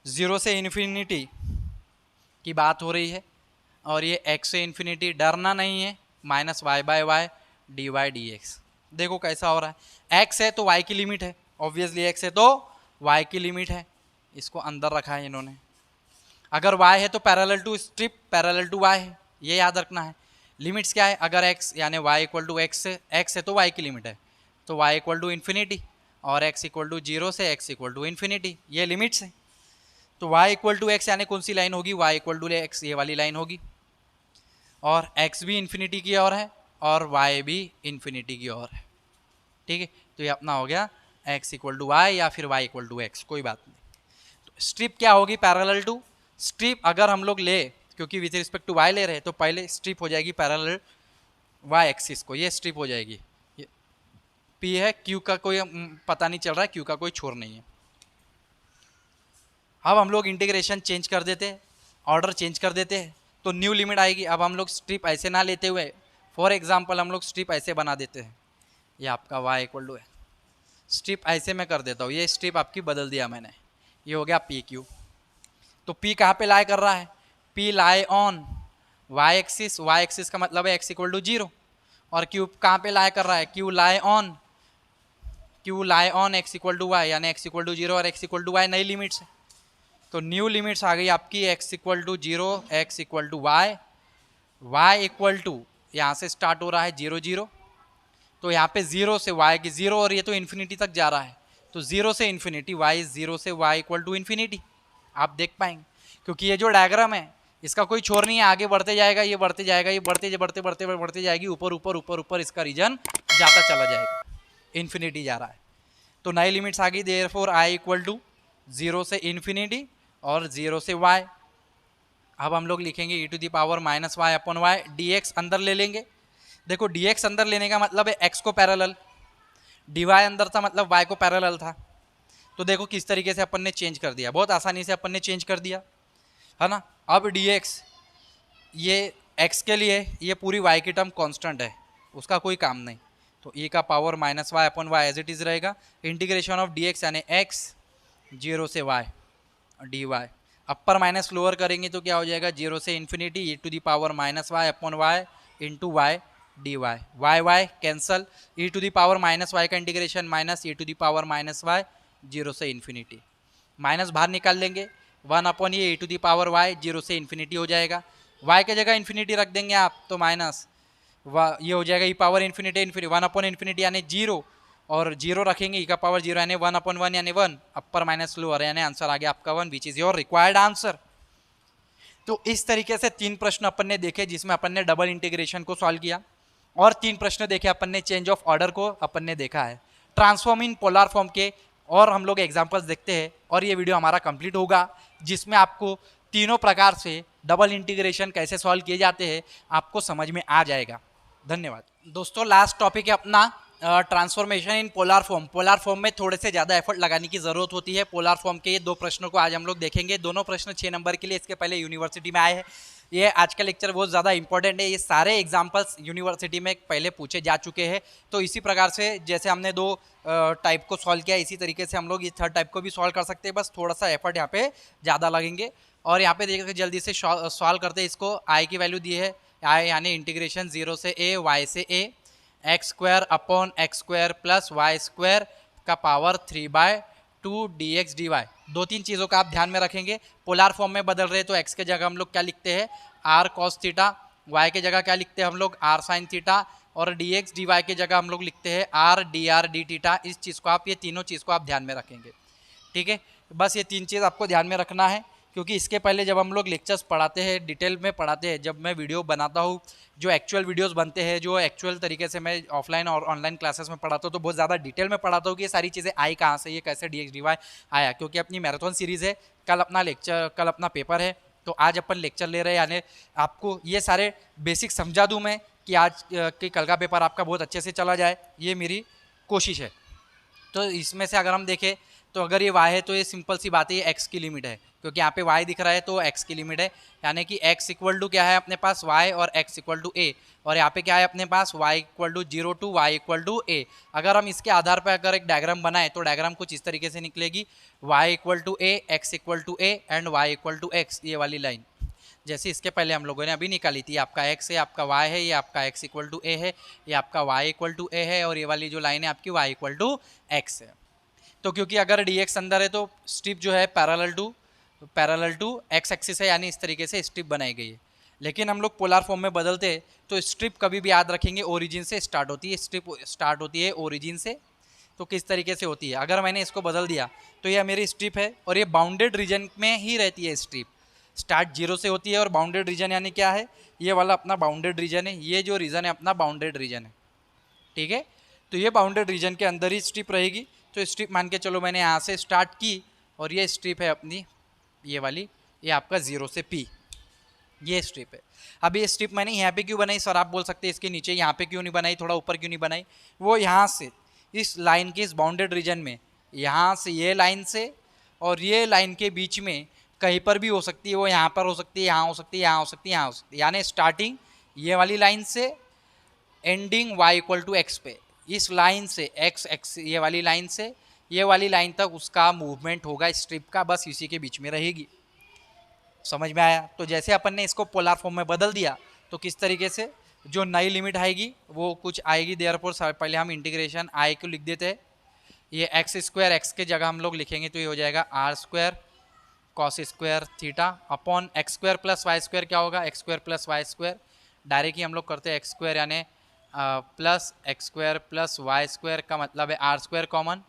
0 से इन्फिनिटी की बात हो रही है और ये x से इन्फिनिटी, डरना नहीं है, minus y by y d y d x. देखो कैसा हो रहा है, x है तो y की लिमिट है, ऑब्वियसली x है तो y की लिमिट है, इसको अंदर रखा है इन्होंने। अगर y है तो parallel to strip, parallel to y है, ये याद रखना है। लिमिट्स क्या है, अगर x यानी y इक्वल टू x है तो y की लिमिट है, तो y इक्वल टू इन्फिनिटी, और x इक्वल टू 0 से x इक्वल टू इन्फिनिटी, ये लिमिट्स है। तो y इक्वल टू x यानी कौन सी लाइन होगी, y इक्वल टू x, ये वाली लाइन होगी, और x भी इन्फिनिटी की ओर है और y भी इन्फिनिटी की ओर है। ठीक है, तो ये अपना हो गया x इक्वल टू y या फिर y इक्वल टू x, कोई बात नहीं। तो स्ट्रिप क्या होगी, पैरेलल टू स्ट्रिप अगर हम लोग ले, क्योंकि विथ रिस्पेक्ट टू y ले रहे हैं, तो पहले स्ट्रिप हो जाएगी पैरेलल y एक्सिस को, ये स्ट्रिप हो जाएगी। P है, Q का कोई पता नहीं चल रहा है, Q का कोई छोर नहीं है। अब हम लोग इंटीग्रेशन चेंज कर देते हैं, ऑर्डर चेंज कर देते हैं, तो न्यू लिमिट आएगी। अब हम लोग स्ट्रिप ऐसे ना लेते हुए, फॉर एग्जांपल हम लोग स्ट्रिप ऐसे बना देते हैं, ये आपका y इक्वल टू है, स्ट्रिप ऐसे मैं कर देता हूँ, ये स्ट्रिप आपकी बदल दिया मैंने, ये हो गया पी क्यू। तो P कहाँ पे लाई कर रहा है, P lie on y axis का मतलब है x इक्वल टू 0, और Q कहाँ पे लाई कर रहा है, Q lie on x equal to y, यानी x इक्वल टू 0 और x इक्वल टू वाई नई लिमिट्स है। तो न्यू लिमिट्स आ गई आपकी x equal to 0, x equal to y, y equal to यहाँ से स्टार्ट हो रहा है 0 0, तो यहाँ पे 0 से y की 0, और ये तो इन्फिनिटी तक जा रहा है, तो 0 से इन्फिनिटी, y 0 से y इक्वल टू इन्फिनिटी, आप देख पाएंगे, क्योंकि ये जो डायग्राम है इसका कोई छोर नहीं है, आगे बढ़ते जाएगा, ये बढ़ते जाएगा, ये बढ़ते जाएगी, ऊपर ऊपर ऊपर ऊपर इसका रीजन जाता चला जाएगा, इन्फिनिटी जा रहा है। तो नई लिमिट्स आ गई, देयरफॉर i इक्वल टू 0 से इन्फिनिटी और 0 से y। अब हम लोग लिखेंगे e to the power minus y upon y, d x अंदर ले लेंगे। देखो डी एक्स अंदर लेने का मतलब है x को पैरेलल, डी वाई अंदर था मतलब y को पैरेलल था। तो देखो किस तरीके से अपन ने चेंज कर दिया, बहुत आसानी से अपन ने चेंज कर दिया, है ना। अब डी एक्स, ये x के लिए ये पूरी y की टर्म कांस्टेंट है, उसका कोई काम नहीं, तो e का power minus y upon y as it is रहेगा। इंटीग्रेशन ऑफ डी एक्स यानी x 0 से y d y, upper minus lower करेंगे तो क्या हो जाएगा, 0 से infinity e to the power minus y upon y into y d y, y y cancel, e to the power minus y का integration minus e to the power minus y 0 से infinity, minus बाहर निकाल लेंगे, 1 upon ये e to the power y 0 से infinity हो जाएगा, y के जगह इन्फिनिटी रख देंगे आप तो माइनस ये हो जाएगा e power infinity 1 upon infinity यानी 0, और 0 रखेंगे e का पावर 0 यानी 1 अपॉन 1 यानी 1, अपर माइनस लोअर यानी आंसर आ गया आपका 1, which is your required answer. तो इस तरीके से 3 प्रश्न अपन ने देखे, जिसमें अपन ने डबल इंटीग्रेशन को सॉल्व किया, और 3 प्रश्न देखे अपन ने चेंज ऑफ ऑर्डर को अपन ने देखा है, ट्रांसफॉर्म इन पोलर फॉर्म के, और हम लोग एग्जाम्पल्स देखते हैं, और ये वीडियो हमारा कंप्लीट होगा, जिसमें आपको तीनों प्रकार से डबल इंटीग्रेशन कैसे सॉल्व किए जाते हैं आपको समझ में आ जाएगा। धन्यवाद दोस्तों। लास्ट टॉपिक है अपना ट्रांसफॉर्मेशन इन पोलार फॉर्म में थोड़े से ज़्यादा एफर्ट लगाने की ज़रूरत होती है। पोलार फॉर्म के ये दो प्रश्नों को आज हम लोग देखेंगे। दोनों प्रश्न 6 नंबर के लिए इसके पहले यूनिवर्सिटी में आए हैं। ये आज का लेक्चर बहुत ज़्यादा इंपॉर्टेंट है। ये सारे एग्जाम्पल्स यूनिवर्सिटी में पहले पूछे जा चुके हैं। तो इसी प्रकार से जैसे हमने दो टाइप को सॉल्व किया, इसी तरीके से हम लोग ये थर्ड टाइप को भी सॉल्व कर सकते हैं। बस थोड़ा सा एफर्ट यहाँ पे ज़्यादा लगेंगे। और यहाँ पे देखिए जल्दी से सॉल्व करते हैं इसको। आई की वैल्यू दी है, आई यानी इंटीग्रेशन 0 से a y से a x square upon x square plus y square का पावर 3/2 dx dy। दो तीन चीज़ों का आप ध्यान में रखेंगे। पोलार फॉर्म में बदल रहे हैं तो x के जगह हम लोग क्या लिखते हैं, r cos थीटा, y के जगह क्या लिखते हैं हम लोग, r sin थीटा, और dx dy के जगह हम लोग लिखते हैं r dr d थीटा। इस चीज़ को आप, ये तीनों चीज़ को आप ध्यान में रखेंगे, ठीक है। बस ये तीन चीज़ आपको ध्यान में रखना है, क्योंकि इसके पहले जब हम लोग लेक्चर्स पढ़ाते हैं, डिटेल में पढ़ाते हैं, जब मैं वीडियो बनाता हूँ, जो एक्चुअल वीडियोस बनते हैं, जो एक्चुअल तरीके से मैं ऑफलाइन और ऑनलाइन क्लासेस में पढ़ाता हूँ, तो बहुत ज़्यादा डिटेल में पढ़ाता हूँ कि ये सारी चीज़ें आई कहाँ से, ये कैसे dx dy आया। क्योंकि अपनी मैराथन सीरीज़ है, कल अपना पेपर है, तो आज अपन लेक्चर ले रहे हैं, यानी आपको ये सारे बेसिक समझा दूँ मैं कि आज कि कल का पेपर आपका बहुत अच्छे से चला जाए, ये मेरी कोशिश है। तो इसमें से अगर हम देखें तो अगर ये y है तो ये सिंपल सी बात है, ये x की लिमिट है, क्योंकि यहाँ पे y दिख रहा है तो x की लिमिट है, यानी कि x इक्वल टू क्या है अपने पास y और x इक्वल टू a, और यहाँ पे क्या है अपने पास y equal to 0 to y equal to a। अगर हम इसके आधार पर अगर एक डायग्राम बनाए तो डायग्राम कुछ इस तरीके से निकलेगी, y equal to a, x equal to a and y equal to x, ये वाली लाइन जैसे इसके पहले हम लोगों ने अभी निकाली थी। आपका x है, आपका y है, ये आपका x इक्वल टू a है, ये आपका y इक्वल टू a है, और ये वाली जो लाइन है आपकी y इक्वल टू x है। तो क्योंकि अगर dx अंदर है तो स्ट्रिप जो है पैरेलल टू x एक्सिस है, यानी इस तरीके से स्ट्रिप बनाई गई है। लेकिन हम लोग पोलर फॉर्म में बदलते हैं तो स्ट्रिप कभी भी याद रखेंगे ओरिजिन से स्टार्ट होती है, स्ट्रिप स्टार्ट होती है ओरिजिन से। तो किस तरीके से होती है, अगर मैंने इसको बदल दिया तो ये मेरी स्ट्रिप है और ये बाउंडेड रीजन में ही रहती है। स्ट्रिप स्टार्ट 0 से होती है और बाउंडेड रीजन यानी क्या है, ये वाला अपना बाउंडेड रीजन है, ये जो रीजन है अपना बाउंडेड रीजन है, ठीक है। तो ये बाउंडेड रीजन के अंदर ही स्ट्रिप रहेगी। तो स्ट्रिप मान के चलो मैंने यहाँ से स्टार्ट की और ये स्ट्रिप है अपनी, ये वाली, ये आपका 0 से p, ये स्ट्रिप है। अब ये स्ट्रिप मैंने यहाँ पे क्यों बनाई सर, आप बोल सकते हैं इसके नीचे यहाँ पे क्यों नहीं बनाई, थोड़ा ऊपर क्यों नहीं बनाई। वो यहाँ से इस लाइन के इस बाउंडेड रीजन में, यहाँ से ये लाइन से और ये लाइन के बीच में कहीं पर भी हो सकती है, वो यहाँ पर हो सकती है, यहाँ हो सकती है, यहाँ हो सकती है, यहाँ हो सकती है, यानी स्टार्टिंग ये वाली लाइन से ending y equal to x पे, इस लाइन से x ये वाली लाइन से ये वाली लाइन तक उसका मूवमेंट होगा स्ट्रिप का, बस इसी के बीच में रहेगी। समझ में आया। तो जैसे अपन ने इसको पोलर फॉर्म में बदल दिया तो किस तरीके से जो नई लिमिट आएगी वो कुछ आएगी। देयरफॉर पहले हम इंटीग्रेशन आई को लिख देते हैं, ये एक्स स्क्वायर एक्स के जगह हम लोग लिखेंगे तो ये हो जाएगा r square cos square theta upon x square plus y square, क्या होगा x square plus y square. Direct ही हम लोग करते हैं एक्स स्क्वायर यानी plus x square plus y square का मतलब है r square common,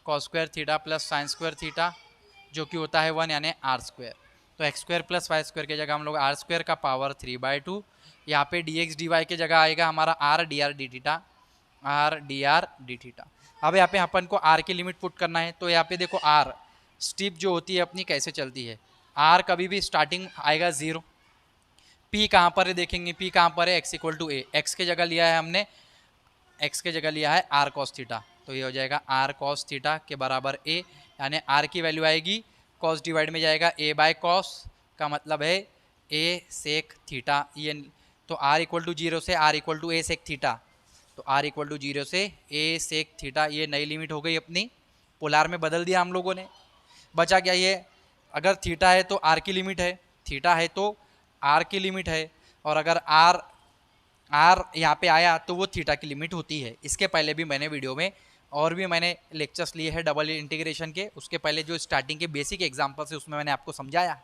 cos square theta plus sine square theta जो कि होता है 1 यानी आर स्क्वायर। तो x square plus y square की जगह हम लोग आर स्क्वायर का पावर 3/2, यहाँ पे डी एक्स डी वाई की जगह आएगा हमारा R D R D theta, R D R D theta. अब यहाँ पे अपन को आर की लिमिट पुट करना है, तो यहाँ पे देखो आर स्ट्रिप जो होती है अपनी कैसे चलती है, आर कभी भी स्टार्टिंग आएगा 0, पी कहाँ पर है देखेंगे, पी कहाँ पर है x equal to a, x के जगह लिया है हमने, एक्स के जगह लिया है आर कॉस थीटा, तो ये हो जाएगा आर कॉस थीटा के बराबर ए, यानी आर की वैल्यू आएगी कॉस डिवाइड में जाएगा ए बाय कॉस का मतलब है ए सेक थीटा, ये तो आर इक्वल टू 0 से r equal to a sec theta, तो आर इक्वल टू 0 से ए सेक थीटा, ये नई लिमिट हो गई अपनी, पोलार में बदल दिया हम लोगों ने। बचा क्या ये, अगर थीटा है तो आर की लिमिट है, थीटा है तो आर की लिमिट है, और अगर आर यहाँ पे आया तो वो थीटा की लिमिट होती है। इसके पहले भी मैंने वीडियो में और भी मैंने लेक्चर्स लिए हैं डबल इंटीग्रेशन के, उसके पहले जो स्टार्टिंग के बेसिक एग्जाम्पल्स है उसमें मैंने आपको समझाया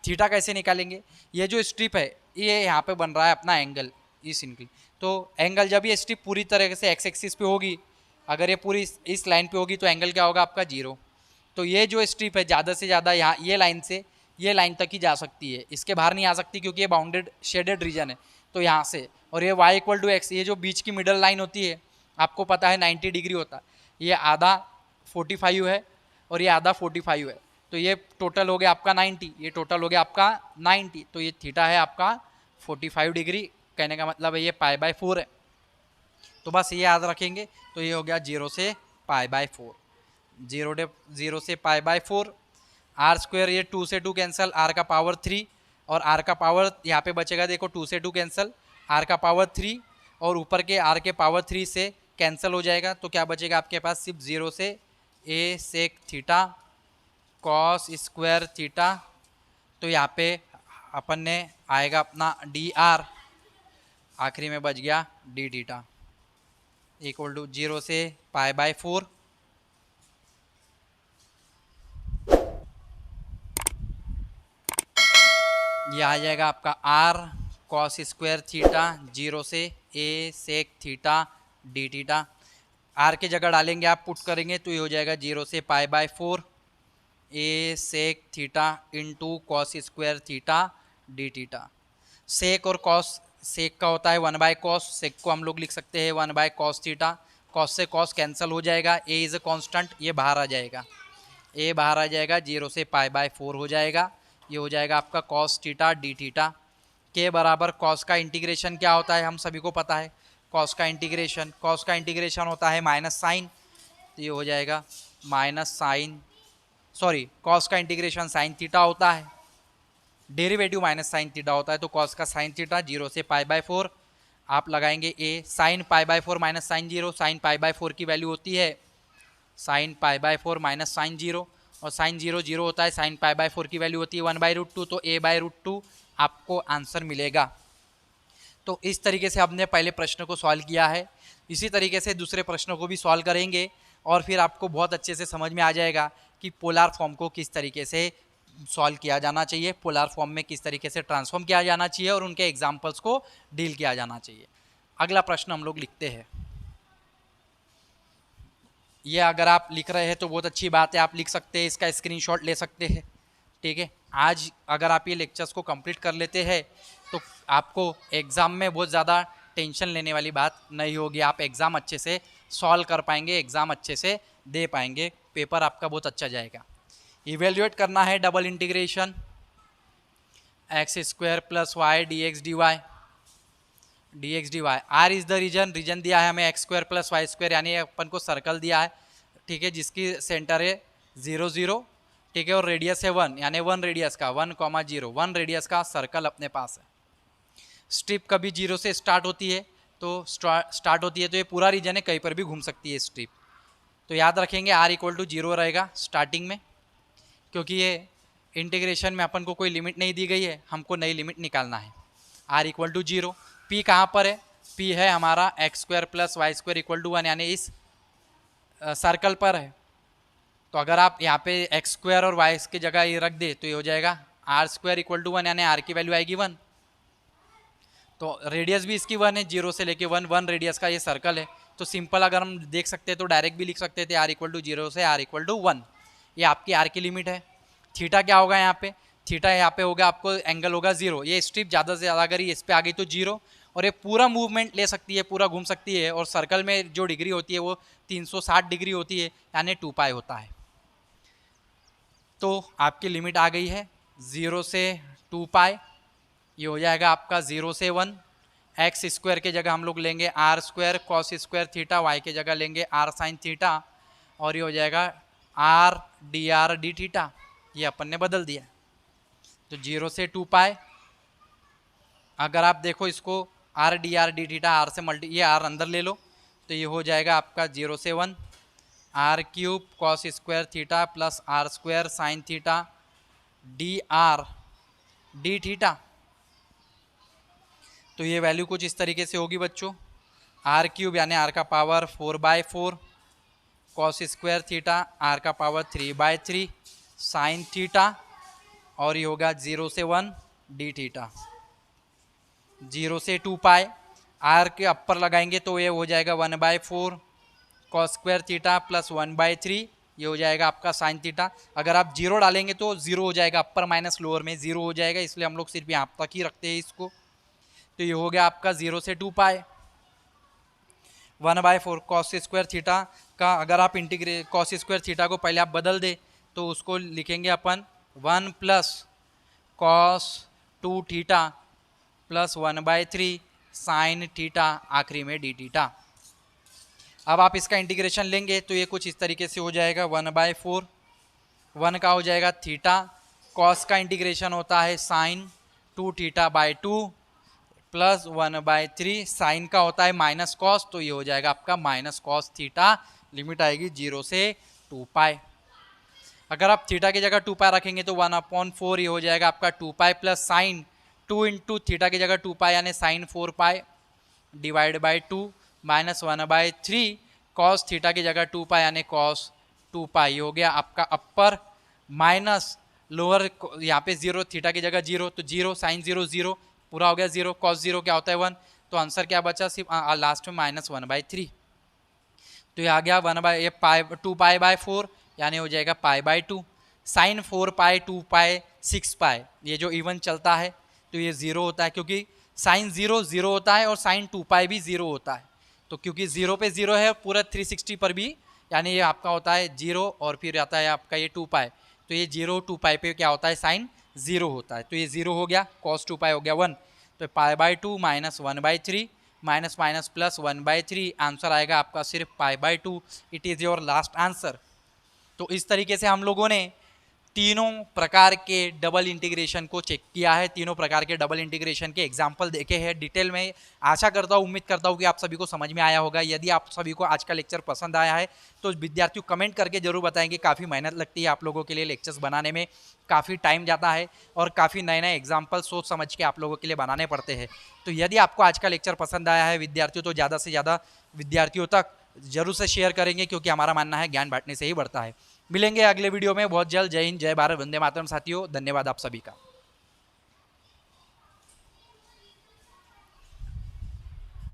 थीटा कैसे निकालेंगे। ये जो स्ट्रिप है ये यहाँ पे बन रहा है अपना एंगल, इस एंगल, तो एंगल जब ये स्ट्रिप पूरी तरह से एक्स एक्सिस पे होगी, अगर ये पूरी इस लाइन पे होगी तो एंगल क्या होगा आपका 0। तो ये जो स्ट्रिप है ज़्यादा से ज़्यादा यहाँ ये लाइन से ये लाइन तक ही जा सकती है, इसके बाहर नहीं आ सकती क्योंकि ये बाउंडेड शेडेड रीजन है। तो यहाँ से, और ये y इक्वल टू एक्स, ये जो बीच की मिडल लाइन होती है आपको पता है 90 डिग्री होता है, ये आधा 45 है और ये आधा 45 है, तो ये टोटल हो गया आपका 90, ये टोटल हो गया आपका 90, तो ये थीटा है आपका 45 डिग्री, कहने का मतलब है ये पाई बाय 4 है। तो बस ये याद रखेंगे तो ये हो गया 0 से π/4, 0 से π/4। आर स्क्वायर, ये 2 से 2 कैंसिल, आर का पावर 3 और आर का पावर यहाँ पे बचेगा, देखो 2 से 2 कैंसिल, आर का पावर 3 और ऊपर के आर के पावर 3 से कैंसिल हो जाएगा। तो क्या बचेगा आपके पास, सिर्फ 0 से a sec theta cos square theta. तो यहाँ पे अपन ने आएगा अपना डी आर, आखिरी में बच गया डी थीटा इक्वल टू 0 से π/4। ये आ जाएगा आपका आर कॉस स्क्वायर थीटा 0 से a sec theta d theta. R के जगह डालेंगे आप, पुट करेंगे तो ये हो जाएगा 0 से π/4 a sec theta into cos square theta d theta. Sec और कॉस, सेक का होता है 1/cos, सेक को हम लोग लिख सकते हैं 1/cos थीटा। कॉस से कॉस कैंसिल हो जाएगा, a इज़ अ कॉन्स्टेंट, ये बाहर आ जाएगा, a बाहर आ जाएगा, 0 से π/4 हो जाएगा। ये हो जाएगा आपका कॉस थीटा डी थीटा के बराबर। कॉस का इंटीग्रेशन क्या होता है हम सभी को पता है, कॉस का इंटीग्रेशन होता है माइनस साइन। तो ये हो जाएगा माइनस साइन, सॉरी कॉस का इंटीग्रेशन साइन थीटा होता है, डेरिवेटिव माइनस साइन थीटा होता है। तो कॉस का साइन थीटा 0 से π/4 आप लगाएंगे a sine π/4 minus sine 0, sine π/4 की वैल्यू होती है साइन π/4 माइनस साइन 0 और साइन 0 0 होता है, साइन π/4 की वैल्यू होती है 1/√2, तो a/√2 आपको आंसर मिलेगा। तो इस तरीके से हमने पहले प्रश्न को सॉल्व किया है, इसी तरीके से दूसरे प्रश्नों को भी सॉल्व करेंगे और फिर आपको बहुत अच्छे से समझ में आ जाएगा कि पोलर फॉर्म को किस तरीके से सॉल्व किया जाना चाहिए, पोलर फॉर्म में किस तरीके से ट्रांसफॉर्म किया जाना चाहिए और उनके एग्जाम्पल्स को डील किया जाना चाहिए। अगला प्रश्न हम लोग लिखते हैं। ये अगर आप लिख रहे हैं तो बहुत अच्छी बात है, आप लिख सकते हैं, इसका स्क्रीनशॉट ले सकते हैं, ठीक है। आज अगर आप ये लेक्चर्स को कंप्लीट कर लेते हैं तो आपको एग्ज़ाम में बहुत ज़्यादा टेंशन लेने वाली बात नहीं होगी, आप एग्ज़ाम अच्छे से सॉल्व कर पाएंगे, एग्ज़ाम अच्छे से दे पाएंगे, पेपर आपका बहुत अच्छा जाएगा। इवेल्युएट करना है double integration x² + y dx dy। R is the region दिया है हमें x² + y², यानी अपन को सर्कल दिया है, ठीक है, जिसकी सेंटर है 0 0, ठीक है, और रेडियस है 1, यानी 1 रेडियस का 1,0 1 रेडियस का सर्कल अपने पास है। स्ट्रिप कभी 0 से स्टार्ट होती है, तो ये पूरा रीजन है, कहीं पर भी घूम सकती है स्ट्रिप। तो याद रखेंगे r = 0 रहेगा स्टार्टिंग में, क्योंकि ये इंटीग्रेशन में अपन को कोई लिमिट नहीं दी गई है, हमको नई लिमिट निकालना है। r = 0, p कहाँ पर है, p है हमारा x² + y² = 1, यानी इस सर्कल पर है। तो अगर आप यहाँ पे x² और y की जगह ये रख दे तो ये हो जाएगा r² = 1, यानी r की वैल्यू आएगी 1। तो रेडियस भी इसकी 1 है, 0 से लेके 1 रेडियस का ये सर्कल है। तो सिंपल अगर हम देख सकते हैं तो डायरेक्ट भी लिख सकते थे r = 0 से r = 1, ये आपकी r की लिमिट है। थीटा क्या होगा यहाँ पे, थीटा यहाँ पे होगा आपको एंगल होगा 0, ये स्ट्रिप ज़्यादा से ज़्यादा अगर इस पे आ गई तो 0, और ये पूरा मूवमेंट ले सकती है, पूरा घूम सकती है, और सर्कल में जो डिग्री होती है वो 360 डिग्री होती है, यानी 2π होता है। तो आपकी लिमिट आ गई है 0 से 2π, ये हो जाएगा आपका 0 से 1। x² के जगह हम लोग लेंगे r² cos square theta, y के जगह लेंगे r sin थीटा, और ये हो जाएगा r dr d थीटा, ये अपन ने बदल दिया। तो 0 से 2π, अगर आप देखो इसको r dr d theta, r से मल्टी, ये r अंदर ले लो तो ये हो जाएगा आपका 0 से 1 r³ cos square theta + r² sin theta dr d theta. तो ये वैल्यू कुछ इस तरीके से होगी बच्चों, r³ यानी r का power 4/4 cos square theta, r का पावर 3/3 sin थीटा, और ये होगा 0 से 1 d थीटा। 0 से 2π, r के अपर लगाएंगे तो ये हो जाएगा 1/4 cos स्क्वायर थीटा + 1/3, ये हो जाएगा आपका साइन थीटा। अगर आप 0 डालेंगे तो 0 हो जाएगा, अपर माइनस लोअर में 0 हो जाएगा, इसलिए हम लोग सिर्फ यहाँ तक ही रखते हैं इसको। तो ये हो गया आपका 0 से 2π 1/4 cos स्क्वायर थीटा का, अगर आप cos स्क्वायर थीटा को पहले आप बदल दे तो उसको लिखेंगे अपन 1 + cos 2 थीटा + 1/3 sin थीटा, आखिरी में d थीटा। अब आप इसका इंटीग्रेशन लेंगे तो ये कुछ इस तरीके से हो जाएगा 1/4, 1 का हो जाएगा थीटा, कॉस का इंटीग्रेशन होता है साइन 2θ/2 प्लस 1/3, साइन का होता है माइनस कॉस, तो ये हो जाएगा आपका माइनस कॉस थीटा, लिमिट आएगी 0 से 2π। अगर आप थीटा की जगह 2π रखेंगे तो 1/4 ये हो जाएगा आपका 2π प्लस साइन 2 इंटू थीटा की जगह 2π यानी sine 4π divide by 2 minus 1/3 cos theta की जगह 2π यानी कॉस 2π, ये हो गया आपका अपर, माइनस लोअर यहाँ पे 0, थीटा की जगह 0 तो 0, साइन 0 0 पूरा हो गया 0, कॉस 0 क्या होता है 1, तो आंसर क्या बचा सिर्फ लास्ट में माइनस 1/3, तो ये आ गया 2π/4 यानी हो जाएगा π/2, साइन 4π 2π 6π, ये जो इवन चलता है तो ये 0 होता है क्योंकि साइन 0 0 होता है और साइन 2π भी 0 होता है, तो क्योंकि 0 पे 0 है पूरा 360 पर भी, यानी ये आपका होता है 0 और फिर आता है आपका ये 2π, तो ये 0 2π पे क्या होता है साइन 0 होता है, तो ये 0 हो गया, cos 2π हो गया 1, तो π/2 minus 1/3 minus minus plus 1/3, answer आएगा आपका सिर्फ π/2, it is your last answer. तो इस तरीके से हम लोगों ने तीनों प्रकार के डबल इंटीग्रेशन को चेक किया है, तीनों प्रकार के डबल इंटीग्रेशन के एग्जाम्पल देखे हैं डिटेल में। आशा करता हूँ, उम्मीद करता हूँ कि आप सभी को समझ में आया होगा। यदि आप सभी को आज का लेक्चर पसंद आया है तो विद्यार्थियों कमेंट करके जरूर बताएंगे। काफ़ी मेहनत लगती है आप लोगों के लिए लेक्चर्स बनाने में, काफ़ी टाइम जाता है और काफ़ी नए नए एग्जाम्पल सोच समझ के आप लोगों के लिए बनाने पड़ते हैं। तो यदि आपको आज का लेक्चर पसंद आया है विद्यार्थियों, तो ज़्यादा से ज़्यादा विद्यार्थियों तक जरूर से शेयर करेंगे, क्योंकि हमारा मानना है ज्ञान बांटने से ही बढ़ता है। मिलेंगे अगले वीडियो में बहुत जल्द। जय हिंद, जय भारत, वंदे मातरम साथियों, धन्यवाद आप सभी का।